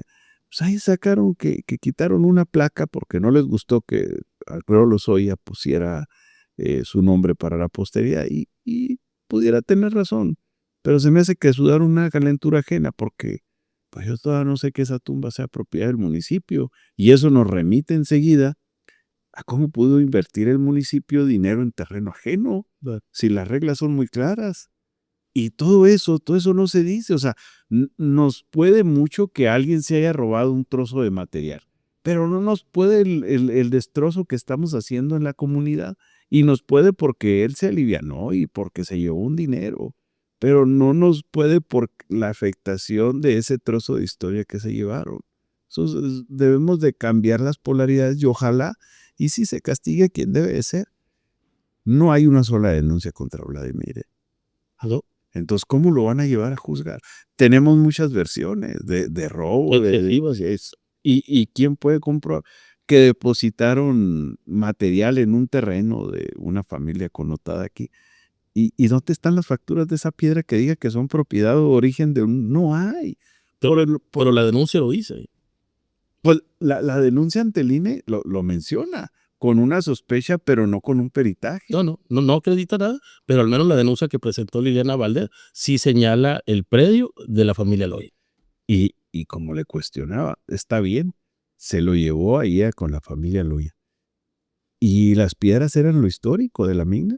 Pues ahí sacaron que quitaron una placa porque no les gustó que Alfredo Lozoya pusiera su nombre para la posteridad y pudiera tener razón. Pero se me hace que sudar una calentura ajena porque pues yo todavía no sé que esa tumba sea propiedad del municipio y eso nos remite enseguida a cómo pudo invertir el municipio dinero en terreno ajeno, si las reglas son muy claras. Y todo eso no se dice, o sea, nos puede mucho que alguien se haya robado un trozo de material, pero no nos puede el destrozo que estamos haciendo en la comunidad, y nos puede porque él se alivianó y porque se llevó un dinero, pero no nos puede por la afectación de ese trozo de historia que se llevaron. Entonces, debemos de cambiar las polaridades y ojalá, y si se castigue a quien debe de ser. No hay una sola denuncia contra Vladimir. ¿No? Entonces, ¿cómo lo van a llevar a juzgar? Tenemos muchas versiones de robo, Excesivas. ¿Y quién puede comprobar que depositaron material en un terreno de una familia connotada aquí? ¿Y dónde están las facturas de esa piedra que diga que son propiedad o origen de un? No hay. Pero la denuncia lo dice. Pues la denuncia ante el INE lo menciona, con una sospecha, pero no con un peritaje. No acredita nada, pero al menos la denuncia que presentó Liliana Valdés sí señala el predio de la familia Loya. Y como le cuestionaba, está bien, se lo llevó ahí con la familia Loya. Y las piedras eran lo histórico de la mina.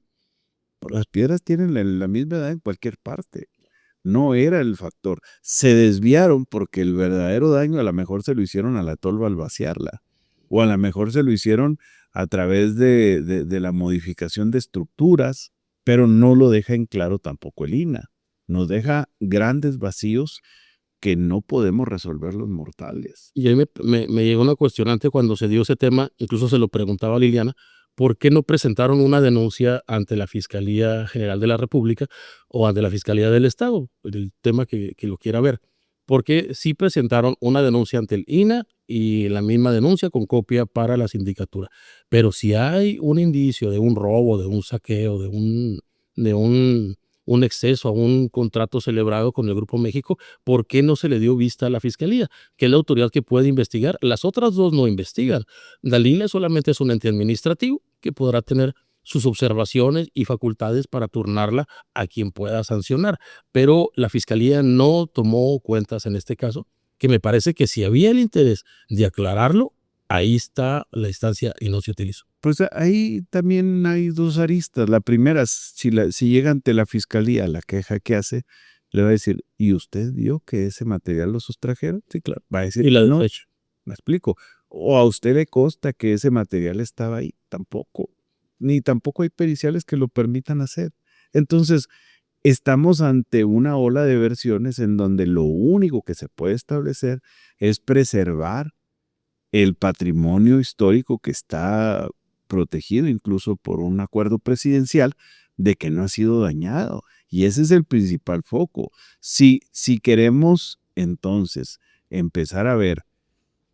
Las piedras tienen la misma edad en cualquier parte. No era el factor. Se desviaron porque el verdadero daño a lo mejor se lo hicieron a la tolva al vaciarla. O a lo mejor se lo hicieron a través de la modificación de estructuras, pero no lo deja en claro tampoco el INAH. Nos deja grandes vacíos que no podemos resolver los mortales. Y ahí me llegó una cuestionante cuando se dio ese tema, incluso se lo preguntaba a Liliana, ¿por qué no presentaron una denuncia ante la Fiscalía General de la República o ante la Fiscalía del Estado? El tema que lo quiera ver. Porque sí presentaron una denuncia ante el INAH y la misma denuncia con copia para la sindicatura. Pero si hay un indicio de un robo, de un saqueo, de un exceso a un contrato celebrado con el Grupo México, ¿por qué no se le dio vista a la Fiscalía, que es la autoridad que puede investigar? Las otras dos no investigan. La línea solamente es un ente administrativo que podrá tener sus observaciones y facultades para turnarla a quien pueda sancionar, pero la Fiscalía no tomó cuentas en este caso, que me parece que si había el interés de aclararlo, ahí está la instancia y no se utilizó. Pues ahí también hay dos aristas. La primera, si llega ante la fiscalía la queja que hace, le va a decir, ¿y usted vio que ese material lo sustrajeron? Sí, claro. Va a decir Y la que no, desecho. me explico. ¿O a usted le consta que ese material estaba ahí? Tampoco. Ni tampoco hay periciales que lo permitan hacer. Entonces, estamos ante una ola de versiones en donde lo único que se puede establecer es preservar el patrimonio histórico que está protegido incluso por un acuerdo presidencial de que no ha sido dañado. Y ese es el principal foco. Si queremos entonces empezar a ver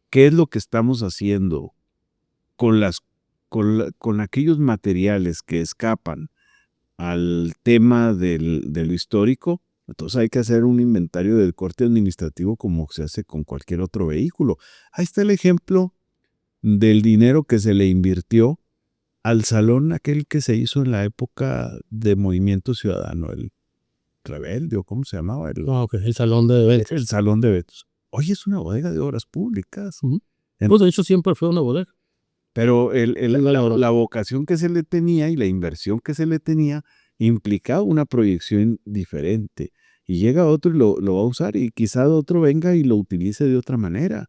qué es lo que estamos haciendo con, con aquellos materiales que escapan al tema de lo histórico, entonces hay que hacer un inventario del corte administrativo como se hace con cualquier otro vehículo. Ahí está el ejemplo del dinero que se le invirtió al salón aquel que se hizo en la época de Movimiento Ciudadano, el Rebelde, o cómo se llamaba, Ah, ok, el salón de eventos. el Salón de Eventos. Hoy es una bodega de obras públicas. Ujú. Pues, de hecho, siempre fue una bodega. Pero Una la elaboración. vocación que se le tenía y la inversión que se le tenía implicaba una proyección diferente. Y llega otro y lo va a usar y quizá otro venga y lo utilice de otra manera.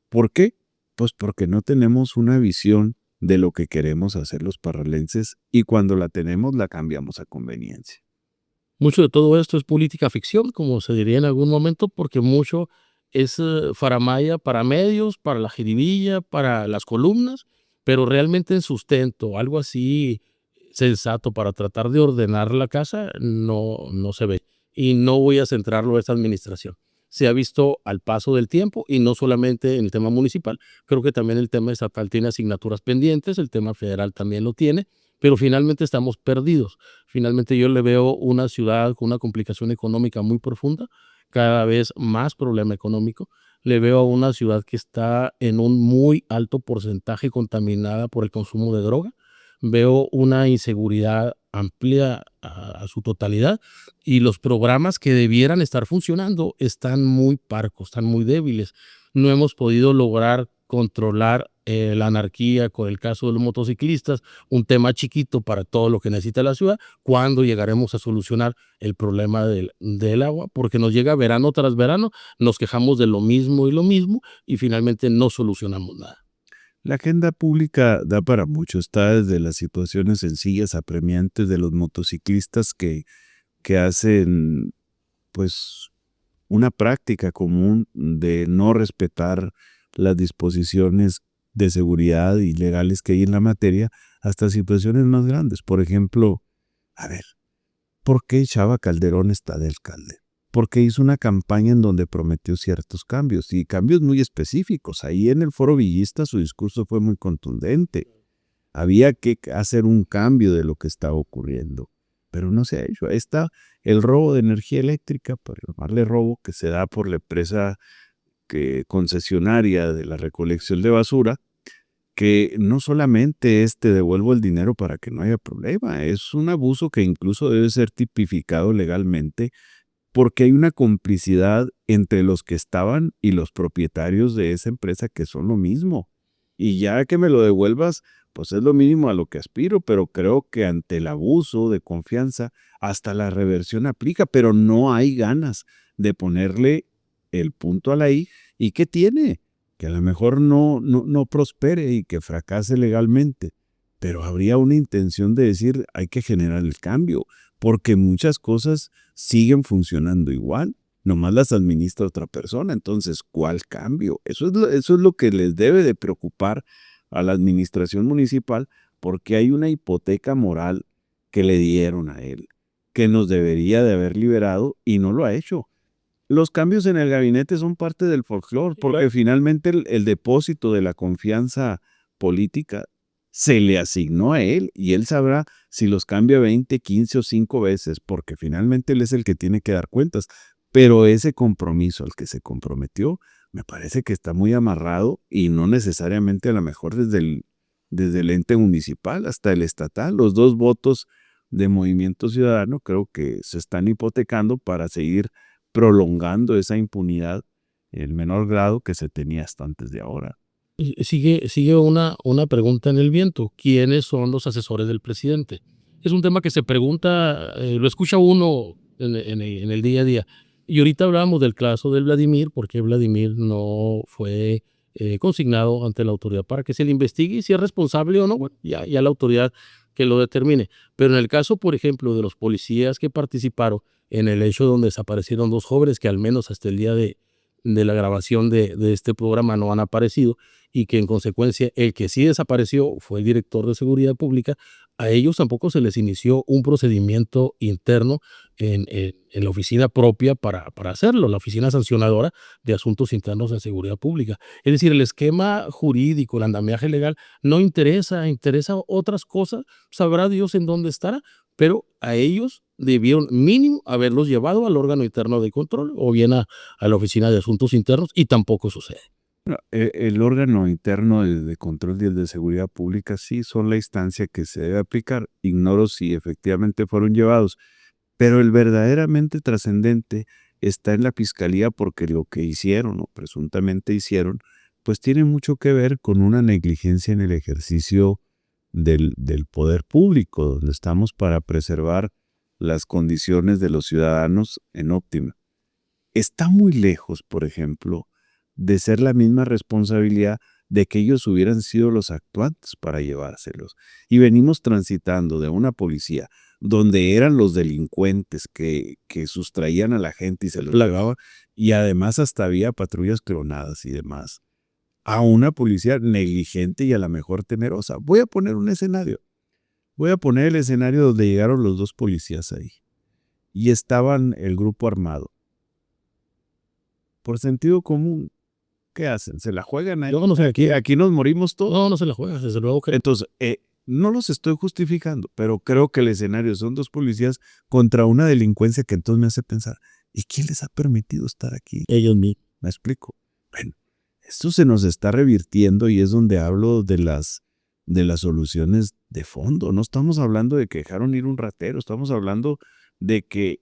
¿Por qué? Pues porque no tenemos una visión de lo que queremos hacer los parralenses y cuando la tenemos la cambiamos a conveniencia. Mucho de todo esto es política ficción, como se diría en algún momento, porque mucho es faramaya para medios, para la jiribilla, para las columnas, pero realmente en sustento, algo así sensato para tratar de ordenar la casa, no se ve. Y no voy a centrarlo en esta administración. Se ha visto al paso del tiempo y no solamente en el tema municipal, creo que también el tema estatal tiene asignaturas pendientes, el tema federal también lo tiene, pero finalmente estamos perdidos. Finalmente yo le veo una ciudad con una complicación económica muy profunda, cada vez más problema económico. Le veo a una ciudad que está en un muy alto porcentaje contaminada por el consumo de droga. Veo una inseguridad amplia a su totalidad y los programas que debieran estar funcionando están muy parcos, están muy débiles. No hemos podido lograr controlar la anarquía con el caso de los motociclistas, un tema chiquito para todo lo que necesita la ciudad. ¿Cuándo llegaremos a solucionar el problema del agua? Porque nos llega verano tras verano, nos quejamos de lo mismo y finalmente no solucionamos nada. La agenda pública da para mucho, está desde las situaciones sencillas, apremiantes de los motociclistas que hacen pues una práctica común de no respetar las disposiciones de seguridad y legales que hay en la materia, hasta situaciones más grandes. Por ejemplo, a ver, ¿por qué Chava Calderón está de alcalde? Porque hizo una campaña en donde prometió ciertos cambios y cambios muy específicos. Ahí en el Foro Villista su discurso fue muy contundente. Había que hacer un cambio de lo que estaba ocurriendo, pero no se ha hecho. Ahí está el robo de energía eléctrica, para llamarle robo, que se da por la empresa concesionaria de la recolección de basura, que no solamente es te devuelvo el dinero para que no haya problema, es un abuso que incluso debe ser tipificado legalmente porque hay una complicidad entre los que estaban y los propietarios de esa empresa que son lo mismo. Y ya que me lo devuelvas, pues es lo mínimo a lo que aspiro, pero creo que ante el abuso de confianza, hasta la reversión aplica, pero no hay ganas de ponerle el punto a la I. ¿Y qué tiene? Que a lo mejor no prospere y que fracase legalmente, pero habría una intención de decir hay que generar el cambio, porque muchas cosas siguen funcionando igual, nomás las administra otra persona. Entonces, ¿cuál cambio? Eso es lo que les debe de preocupar a la administración municipal, porque hay una hipoteca moral que le dieron a él, que nos debería de haber liberado y no lo ha hecho. Los cambios en el gabinete son parte del folclore, Sí, porque claro. finalmente el depósito de la confianza política se le asignó a él y él sabrá si los cambia 20, 15 o 5 veces, porque finalmente él es el que tiene que dar cuentas. Pero ese compromiso al que se comprometió, me parece que está muy amarrado y no necesariamente a lo mejor desde el ente municipal hasta el estatal. Los dos votos de Movimiento Ciudadano creo que se están hipotecando para seguir prolongando esa impunidad en el menor grado que se tenía hasta antes de ahora. Y sigue una pregunta en el viento. ¿Quiénes son los asesores del presidente? Es un tema que se pregunta, lo escucha uno en el día a día. Y ahorita hablábamos del caso del Vladimir, porque Vladimir no fue consignado ante la autoridad para que se le investigue y si es responsable o no, bueno, ya la autoridad que lo determine. Pero en el caso, por ejemplo, de los policías que participaron en el hecho donde desaparecieron 2 jóvenes que al menos hasta el día de la grabación de este programa no han aparecido y que en consecuencia el que sí desapareció fue el director de seguridad pública, a ellos tampoco se les inició un procedimiento interno en la oficina propia para hacerlo, la oficina sancionadora de asuntos internos de seguridad pública. Es decir, el esquema jurídico, el andamiaje legal no interesa, interesa otras cosas, sabrá Dios en dónde estará, pero a ellos debieron mínimo haberlos llevado al órgano interno de control o bien a la oficina de asuntos internos y tampoco sucede. No, el órgano interno de control y el de seguridad pública sí son la instancia que se debe aplicar. Ignoro si efectivamente fueron llevados, pero el verdaderamente trascendente está en la fiscalía porque lo que hicieron o presuntamente hicieron, pues tiene mucho que ver con una negligencia en el ejercicio del poder público, donde estamos para preservar las condiciones de los ciudadanos en óptima. Está muy lejos, por ejemplo, de ser la misma responsabilidad de que ellos hubieran sido los actuantes para llevárselos. Y venimos transitando de una policía donde eran los delincuentes que sustraían a la gente y se los llevaban, y además hasta había patrullas clonadas y demás, a una policía negligente y a la mejor temerosa. Voy a poner un escenario. Voy a poner el escenario donde llegaron los 2 policías ahí y estaban el grupo armado. Por sentido común, ¿qué hacen? ¿Se la juegan ahí? Yo no sé, Aquí nos morimos todos. no se la juega, desde luego que Entonces, no los estoy justificando, pero creo que el escenario son 2 policías contra una delincuencia que entonces me hace pensar, ¿y quién les ha permitido estar aquí? ellos mismos. ¿Me explico? Bueno, esto se nos está revirtiendo y es donde hablo de las soluciones de fondo. No estamos hablando de que dejaron ir un ratero, estamos hablando de que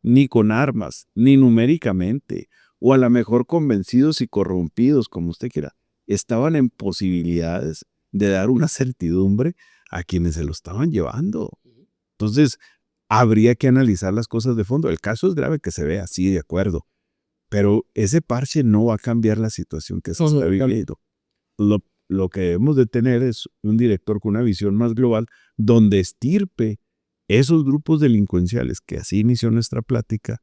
ni con armas, ni numéricamente, o a lo mejor convencidos y corrompidos, como usted quiera, estaban en posibilidades de dar una certidumbre a quienes se lo estaban llevando. Entonces, habría que analizar las cosas de fondo. El caso es grave que se vea así, de acuerdo, pero ese parche no va a cambiar la situación que se está viviendo. Lo que debemos de tener es un director con una visión más global, donde estirpe esos grupos delincuenciales que así inició nuestra plática,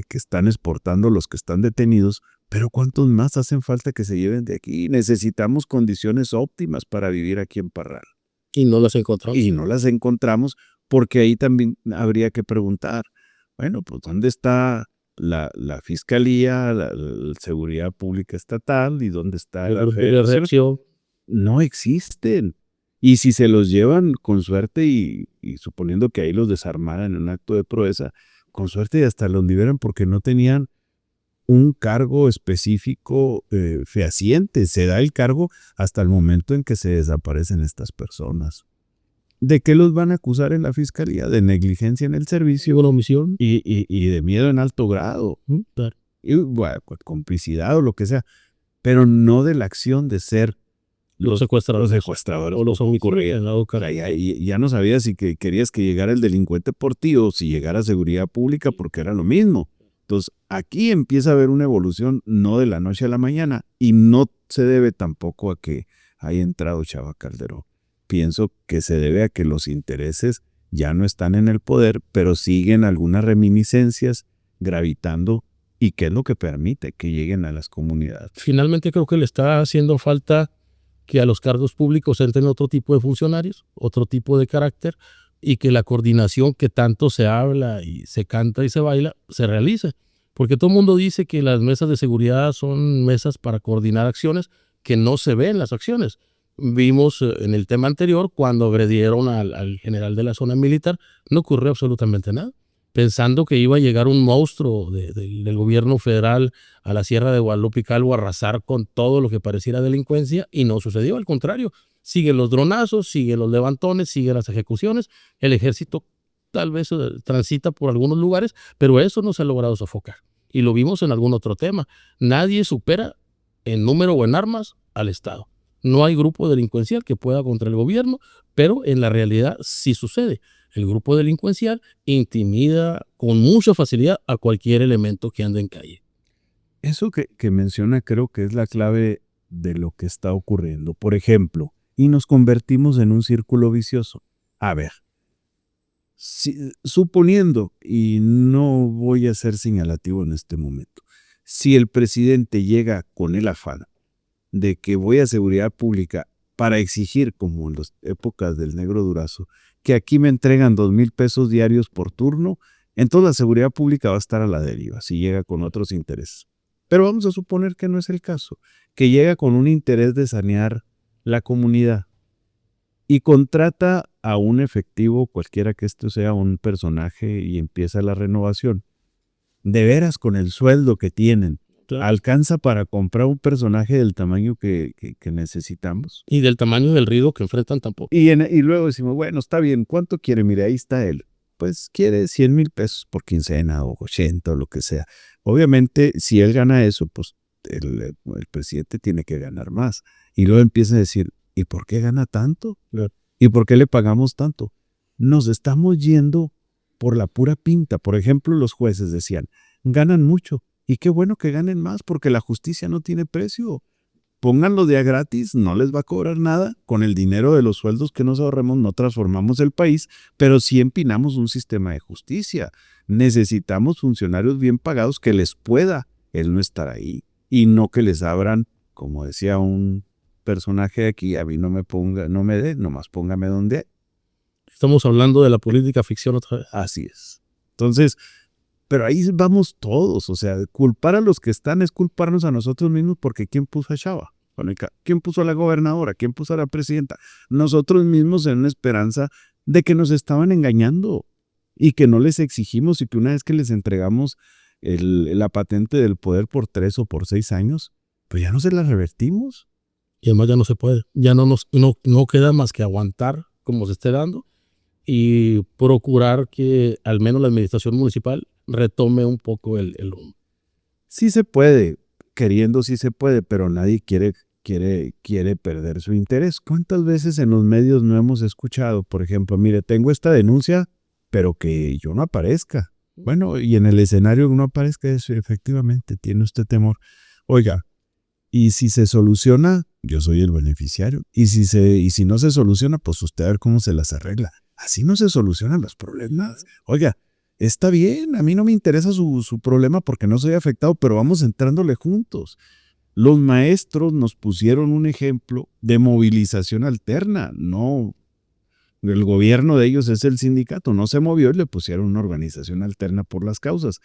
que están exportando los que están detenidos, pero ¿cuántos más hacen falta que se lleven de aquí? Necesitamos condiciones óptimas para vivir aquí en Parral. Y no las encontramos. Y no las encontramos porque ahí también habría que preguntar, bueno, pues ¿dónde está la Fiscalía, la Seguridad Pública Estatal y dónde está la Federación? No existen. Y si se los llevan con suerte y suponiendo que ahí los desarmaran en un acto de proeza, con suerte y hasta los liberan porque no tenían un cargo específico fehaciente. Se da el cargo hasta el momento en que se desaparecen estas personas. ¿De qué los van a acusar en la fiscalía? De negligencia en el servicio, una omisión y de miedo en alto grado. claro. Y, bueno, complicidad o lo que sea, pero no de la acción de ser Los secuestradores o los homicidas. ya no sabías si querías que llegara el delincuente por ti o si llegara seguridad pública, porque era lo mismo. Entonces, aquí empieza a haber una evolución no de la noche a la mañana y no se debe tampoco a que haya entrado Chava Calderón. Pienso que se debe a que los intereses ya no están en el poder, pero siguen algunas reminiscencias gravitando, y que es lo que permite que lleguen a las comunidades. Finalmente creo que le está haciendo falta que a los cargos públicos entren otro tipo de funcionarios, otro tipo de carácter, y que la coordinación que tanto se habla y se canta y se baila se realice. Porque todo el mundo dice que las mesas de seguridad son mesas para coordinar acciones que no se ven las acciones. Vimos en el tema anterior, cuando agredieron al general de la zona militar, no ocurrió absolutamente nada. Pensando que iba a llegar un monstruo del gobierno federal a la Sierra de Guadalupe y Calvo a arrasar con todo lo que pareciera delincuencia, y no sucedió, al contrario. Siguen los dronazos, siguen los levantones, siguen las ejecuciones. El ejército tal vez transita por algunos lugares, pero eso no se ha logrado sofocar. Y lo vimos en algún otro tema. Nadie supera en número o en armas al Estado. No hay grupo delincuencial que pueda contra el gobierno, pero en la realidad sí sucede. el grupo delincuencial intimida con mucha facilidad a cualquier elemento que ande en calle. Eso que menciona creo que es la clave de lo que está ocurriendo. Por ejemplo, y nos convertimos en un círculo vicioso. A ver, suponiendo, y no voy a ser señalativo en este momento, si el presidente llega con el afán de que voy a seguridad pública para exigir, como en las épocas del Negro Durazo, que aquí me entregan 2,000 pesos diarios por turno, entonces la seguridad pública va a estar a la deriva si llega con otros intereses. Pero vamos a suponer que no es el caso, que llega con un interés de sanear la comunidad y contrata a un efectivo, cualquiera que esto sea un personaje, y empieza la renovación. De veras, con el sueldo que tienen, ¿alcanza para comprar un personaje del tamaño que necesitamos? Y del tamaño del ruido que enfrentan tampoco. Y luego decimos, bueno, está bien, ¿cuánto quiere? Mire, ahí está él. Pues quiere 100,000 pesos por quincena o 80 o lo que sea. Obviamente, si él gana eso, pues el presidente tiene que ganar más. Y luego empieza a decir, ¿y por qué gana tanto? ¿Y por qué le pagamos tanto? Nos estamos yendo por la pura pinta. Por ejemplo, los jueces decían, ganan mucho. Y qué bueno que ganen más, porque la justicia no tiene precio. Pónganlo de a gratis, no les va a cobrar nada. Con el dinero de los sueldos que nos ahorremos no transformamos el país, pero sí empinamos un sistema de justicia. Necesitamos funcionarios bien pagados que les pueda el no estar ahí y no que les abran, como decía un personaje aquí, a mí no me dé, nomás póngame donde hay. Estamos hablando de la política ficción otra vez. Así es. Entonces, pero ahí vamos todos, o sea, culpar a los que están es culparnos a nosotros mismos, porque ¿quién puso a Chava? ¿Quién puso a la gobernadora? ¿Quién puso a la presidenta? Nosotros mismos, en una esperanza de que nos estaban engañando y que no les exigimos, y que una vez que les entregamos la patente del poder por 3 o por 6 años, pues ya no se la revertimos. Y además ya no se puede. Ya no queda más que aguantar como se esté dando y procurar que al menos la administración municipal retome un poco el rumbo. Sí se puede, queriendo sí se puede, pero nadie quiere perder su interés. ¿Cuántas veces en los medios no hemos escuchado, por ejemplo, mire, tengo esta denuncia, pero que yo no aparezca? Bueno, y en el escenario que no aparezca eso, efectivamente, tiene usted temor. Oiga, y si se soluciona, yo soy el beneficiario. Y si no se soluciona, pues usted a ver cómo se las arregla. Así no se solucionan los problemas. Oiga, está bien, a mí no me interesa su problema porque no soy afectado, pero vamos entrándole juntos. Los maestros nos pusieron un ejemplo de movilización alterna. No, el gobierno de ellos es el sindicato, no se movió y le pusieron una organización alterna por las causas.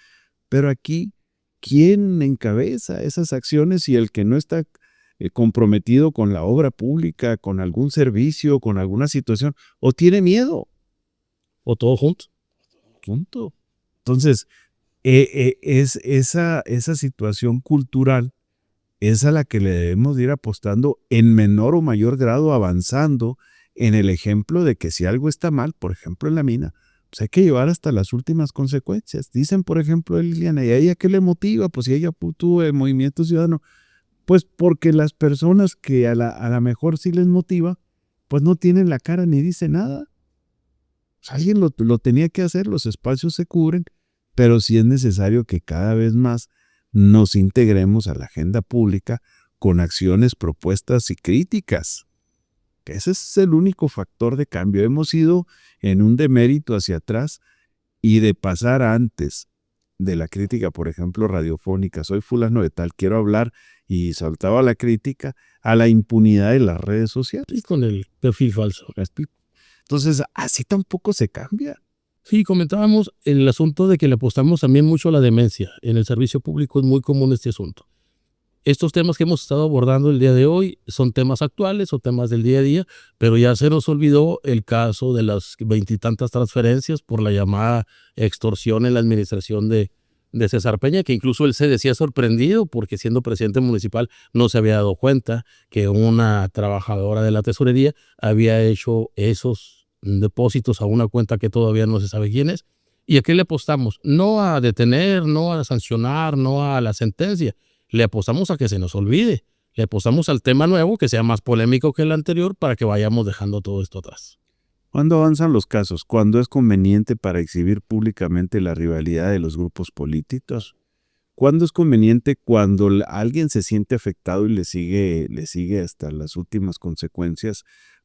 Pero aquí, ¿quién encabeza esas acciones? Y el que no está comprometido con la obra pública, con algún servicio, con alguna situación, o tiene miedo. O todo junto. Punto. Entonces, es esa situación cultural es a la que le debemos ir apostando en menor o mayor grado, avanzando en el ejemplo de que si algo está mal, por ejemplo en la mina, pues hay que llevar hasta las últimas consecuencias. Dicen, por ejemplo, Liliana, ¿y a ella qué le motiva? Pues si ella tuvo Movimiento Ciudadano, pues porque las personas que a la mejor sí les motiva, pues no tienen la cara ni dicen nada. Pues alguien lo tenía que hacer, los espacios se cubren, pero sí es necesario que cada vez más nos integremos a la agenda pública con acciones, propuestas y críticas. Ese es el único factor de cambio. Hemos ido en un demérito hacia atrás, y de pasar antes de la crítica, por ejemplo, radiofónica, soy fulano de tal, quiero hablar, y saltaba la crítica, a la impunidad de las redes sociales. Y con el perfil falso. Entonces, así tampoco se cambia. Sí, comentábamos el asunto de que le apostamos también mucho a la demencia. En el servicio público es muy común este asunto. Estos temas que hemos estado abordando el día de hoy son temas actuales o temas del día a día, pero ya se nos olvidó el caso de las 20 y tantas transferencias por la llamada extorsión en la administración de César Peña, que incluso él se decía sorprendido porque siendo presidente municipal no se había dado cuenta que una trabajadora de la tesorería había hecho esos depósitos a una cuenta que todavía no se sabe quién es. ¿Y a qué le apostamos? No a detener, no a sancionar, no a la sentencia. Le apostamos a que se nos olvide. Le apostamos al tema nuevo, que sea más polémico que el anterior, para que vayamos dejando todo esto atrás. ¿Cuándo avanzan los casos? ¿Cuándo es conveniente para exhibir públicamente la rivalidad de los grupos políticos? ¿Cuándo es conveniente? Cuando alguien se siente afectado y le sigue hasta las últimas consecuencias,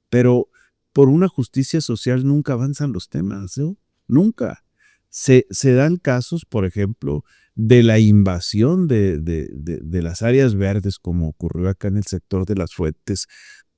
pero por una justicia social nunca avanzan los temas, ¿no? Nunca. Se dan casos, por ejemplo, de la invasión de las áreas verdes, como ocurrió acá en el sector de Las Fuentes,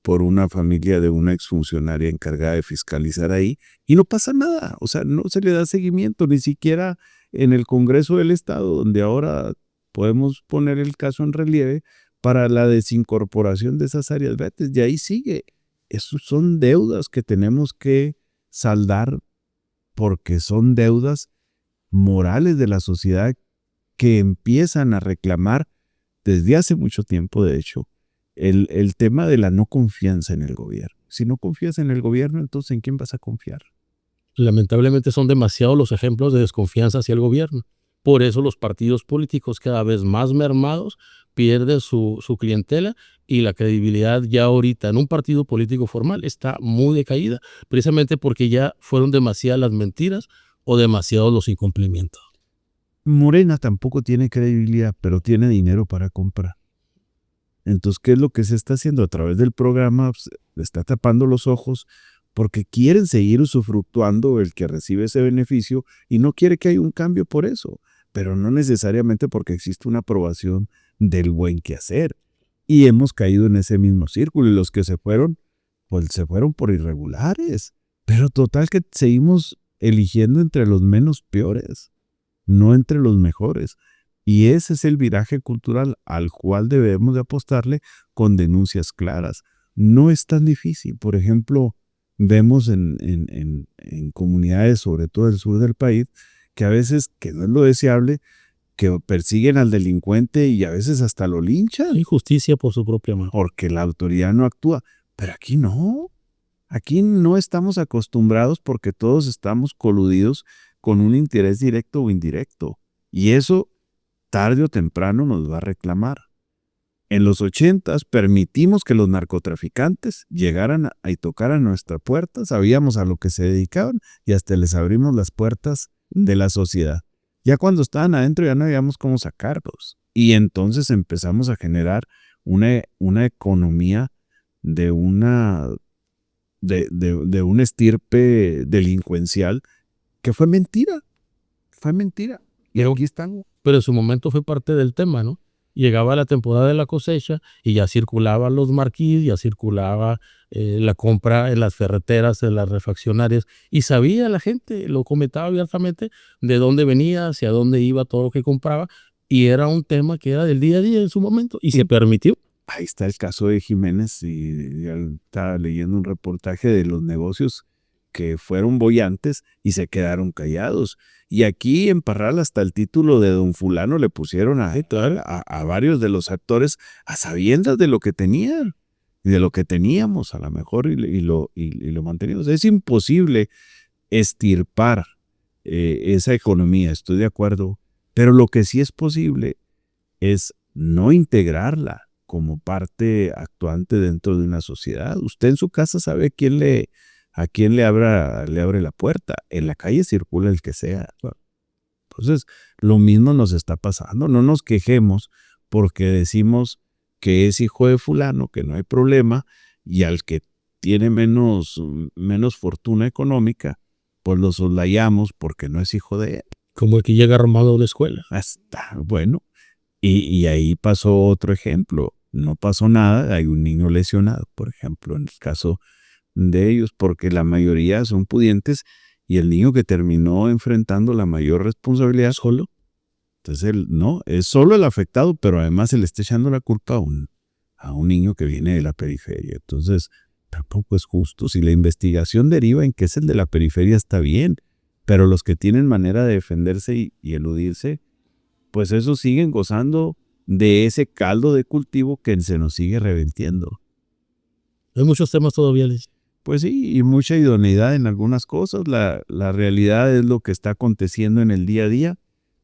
por una familia de una exfuncionaria encargada de fiscalizar ahí, y no pasa nada, o sea, no se le da seguimiento, ni siquiera en el Congreso del Estado, donde ahora podemos poner el caso en relieve para la desincorporación de esas áreas verdes, y ahí sigue. Esos son deudas que tenemos que saldar porque son deudas morales de la sociedad que empiezan a reclamar desde hace mucho tiempo, de hecho, el tema de la no confianza en el gobierno. Si no confías en el gobierno, entonces ¿en quién vas a confiar? Lamentablemente son demasiados los ejemplos de desconfianza hacia el gobierno. Por eso los partidos políticos cada vez más mermados pierden su clientela y la credibilidad ya ahorita en un partido político formal está muy decaída, precisamente porque ya fueron demasiadas las mentiras o demasiados los incumplimientos. Morena tampoco tiene credibilidad, pero tiene dinero para comprar. Entonces, ¿qué es lo que se está haciendo? A través del programa le está tapando los ojos porque quieren seguir usufructuando el que recibe ese beneficio y no quiere que haya un cambio por eso, pero no necesariamente porque existe una aprobación del buen quehacer. Y hemos caído en ese mismo círculo y los que se fueron, pues se fueron por irregulares. Pero total que seguimos eligiendo entre los menos peores, no entre los mejores. Y ese es el viraje cultural al cual debemos de apostarle con denuncias claras. No es tan difícil. Por ejemplo, vemos en comunidades, sobre todo del sur del país, que a veces, que no es lo deseable, que persiguen al delincuente y a veces hasta lo linchan. Injusticia por su propia mano. Porque la autoridad no actúa. Pero aquí no. Aquí no estamos acostumbrados porque todos estamos coludidos con un interés directo o indirecto. Y eso tarde o temprano nos va a reclamar. En los 80s permitimos que los narcotraficantes llegaran y tocaran nuestra puerta, sabíamos a lo que se dedicaban y hasta les abrimos las puertas de la sociedad. Ya cuando estaban adentro ya no habíamos cómo sacarlos. Y entonces empezamos a generar una economía de una estirpe delincuencial que fue mentira. Fue mentira. Y aquí están. Pero en su momento fue parte del tema, ¿no? Llegaba la temporada de la cosecha y ya circulaban los marquís, ya circulaba la compra en las ferreteras, en las refaccionarias, y sabía la gente, lo comentaba abiertamente, de dónde venía, hacia dónde iba todo lo que compraba, y era un tema que era del día a día en su momento, y se permitió. Ahí está el caso de Jiménez, y ya estaba leyendo un reportaje de los negocios que fueron bollantes y se quedaron callados. Y aquí en Parral hasta el título de Don Fulano le pusieron a varios de los actores a sabiendas de lo que tenían y de lo que teníamos a lo mejor y lo manteníamos. Es imposible estirpar esa economía, estoy de acuerdo, pero lo que sí es posible es no integrarla como parte actuante dentro de una sociedad. Usted en su casa sabe a quién le abre la puerta. En la calle circula el que sea. Entonces, lo mismo nos está pasando. No nos quejemos porque decimos que es hijo de fulano, que no hay problema, y al que tiene menos fortuna económica, pues lo soslayamos porque no es hijo de él. Como el que llega armado a la escuela. Hasta, bueno, y ahí pasó otro ejemplo. No pasó nada, hay un niño lesionado, por ejemplo, en el caso de ellos, porque la mayoría son pudientes y el niño que terminó enfrentando la mayor responsabilidad solo. Entonces, no, es solo el afectado, pero además se le está echando la culpa a un niño que viene de la periferia. Entonces, tampoco es justo. Si la investigación deriva en que es el de la periferia, está bien, pero los que tienen manera de defenderse y eludirse, pues esos siguen gozando de ese caldo de cultivo que se nos sigue revirtiendo. Hay muchos temas todavía, Liz. Pues sí, y mucha idoneidad en algunas cosas. La realidad es lo que está aconteciendo en el día a día.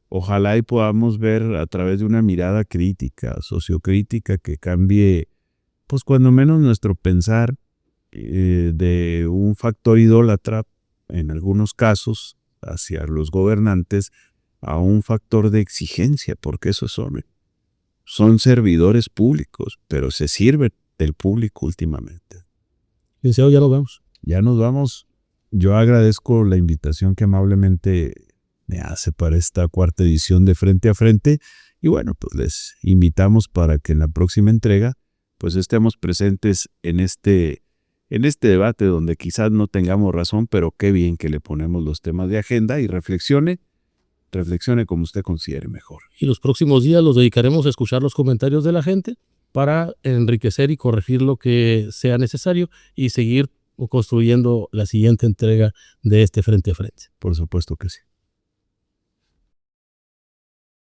Ojalá y podamos ver a través de una mirada crítica, sociocrítica, que cambie, pues cuando menos nuestro pensar de un un factor idólatra, en algunos casos, hacia los gobernantes, a un factor de exigencia, porque esos son servidores públicos, pero se sirven del público últimamente. Licenciado, ya nos vemos. Ya nos vamos. Yo agradezco la invitación que amablemente me hace para esta cuarta edición de Frente a Frente. Y bueno, pues les invitamos para que en la próxima entrega pues estemos presentes en este debate donde quizás no tengamos razón, pero qué bien que le ponemos los temas de agenda y reflexione como usted considere mejor. Y los próximos días los dedicaremos a escuchar los comentarios de la gente para enriquecer y corregir lo que sea necesario y seguir construyendo la siguiente entrega de este Frente a Frente. Por supuesto que sí.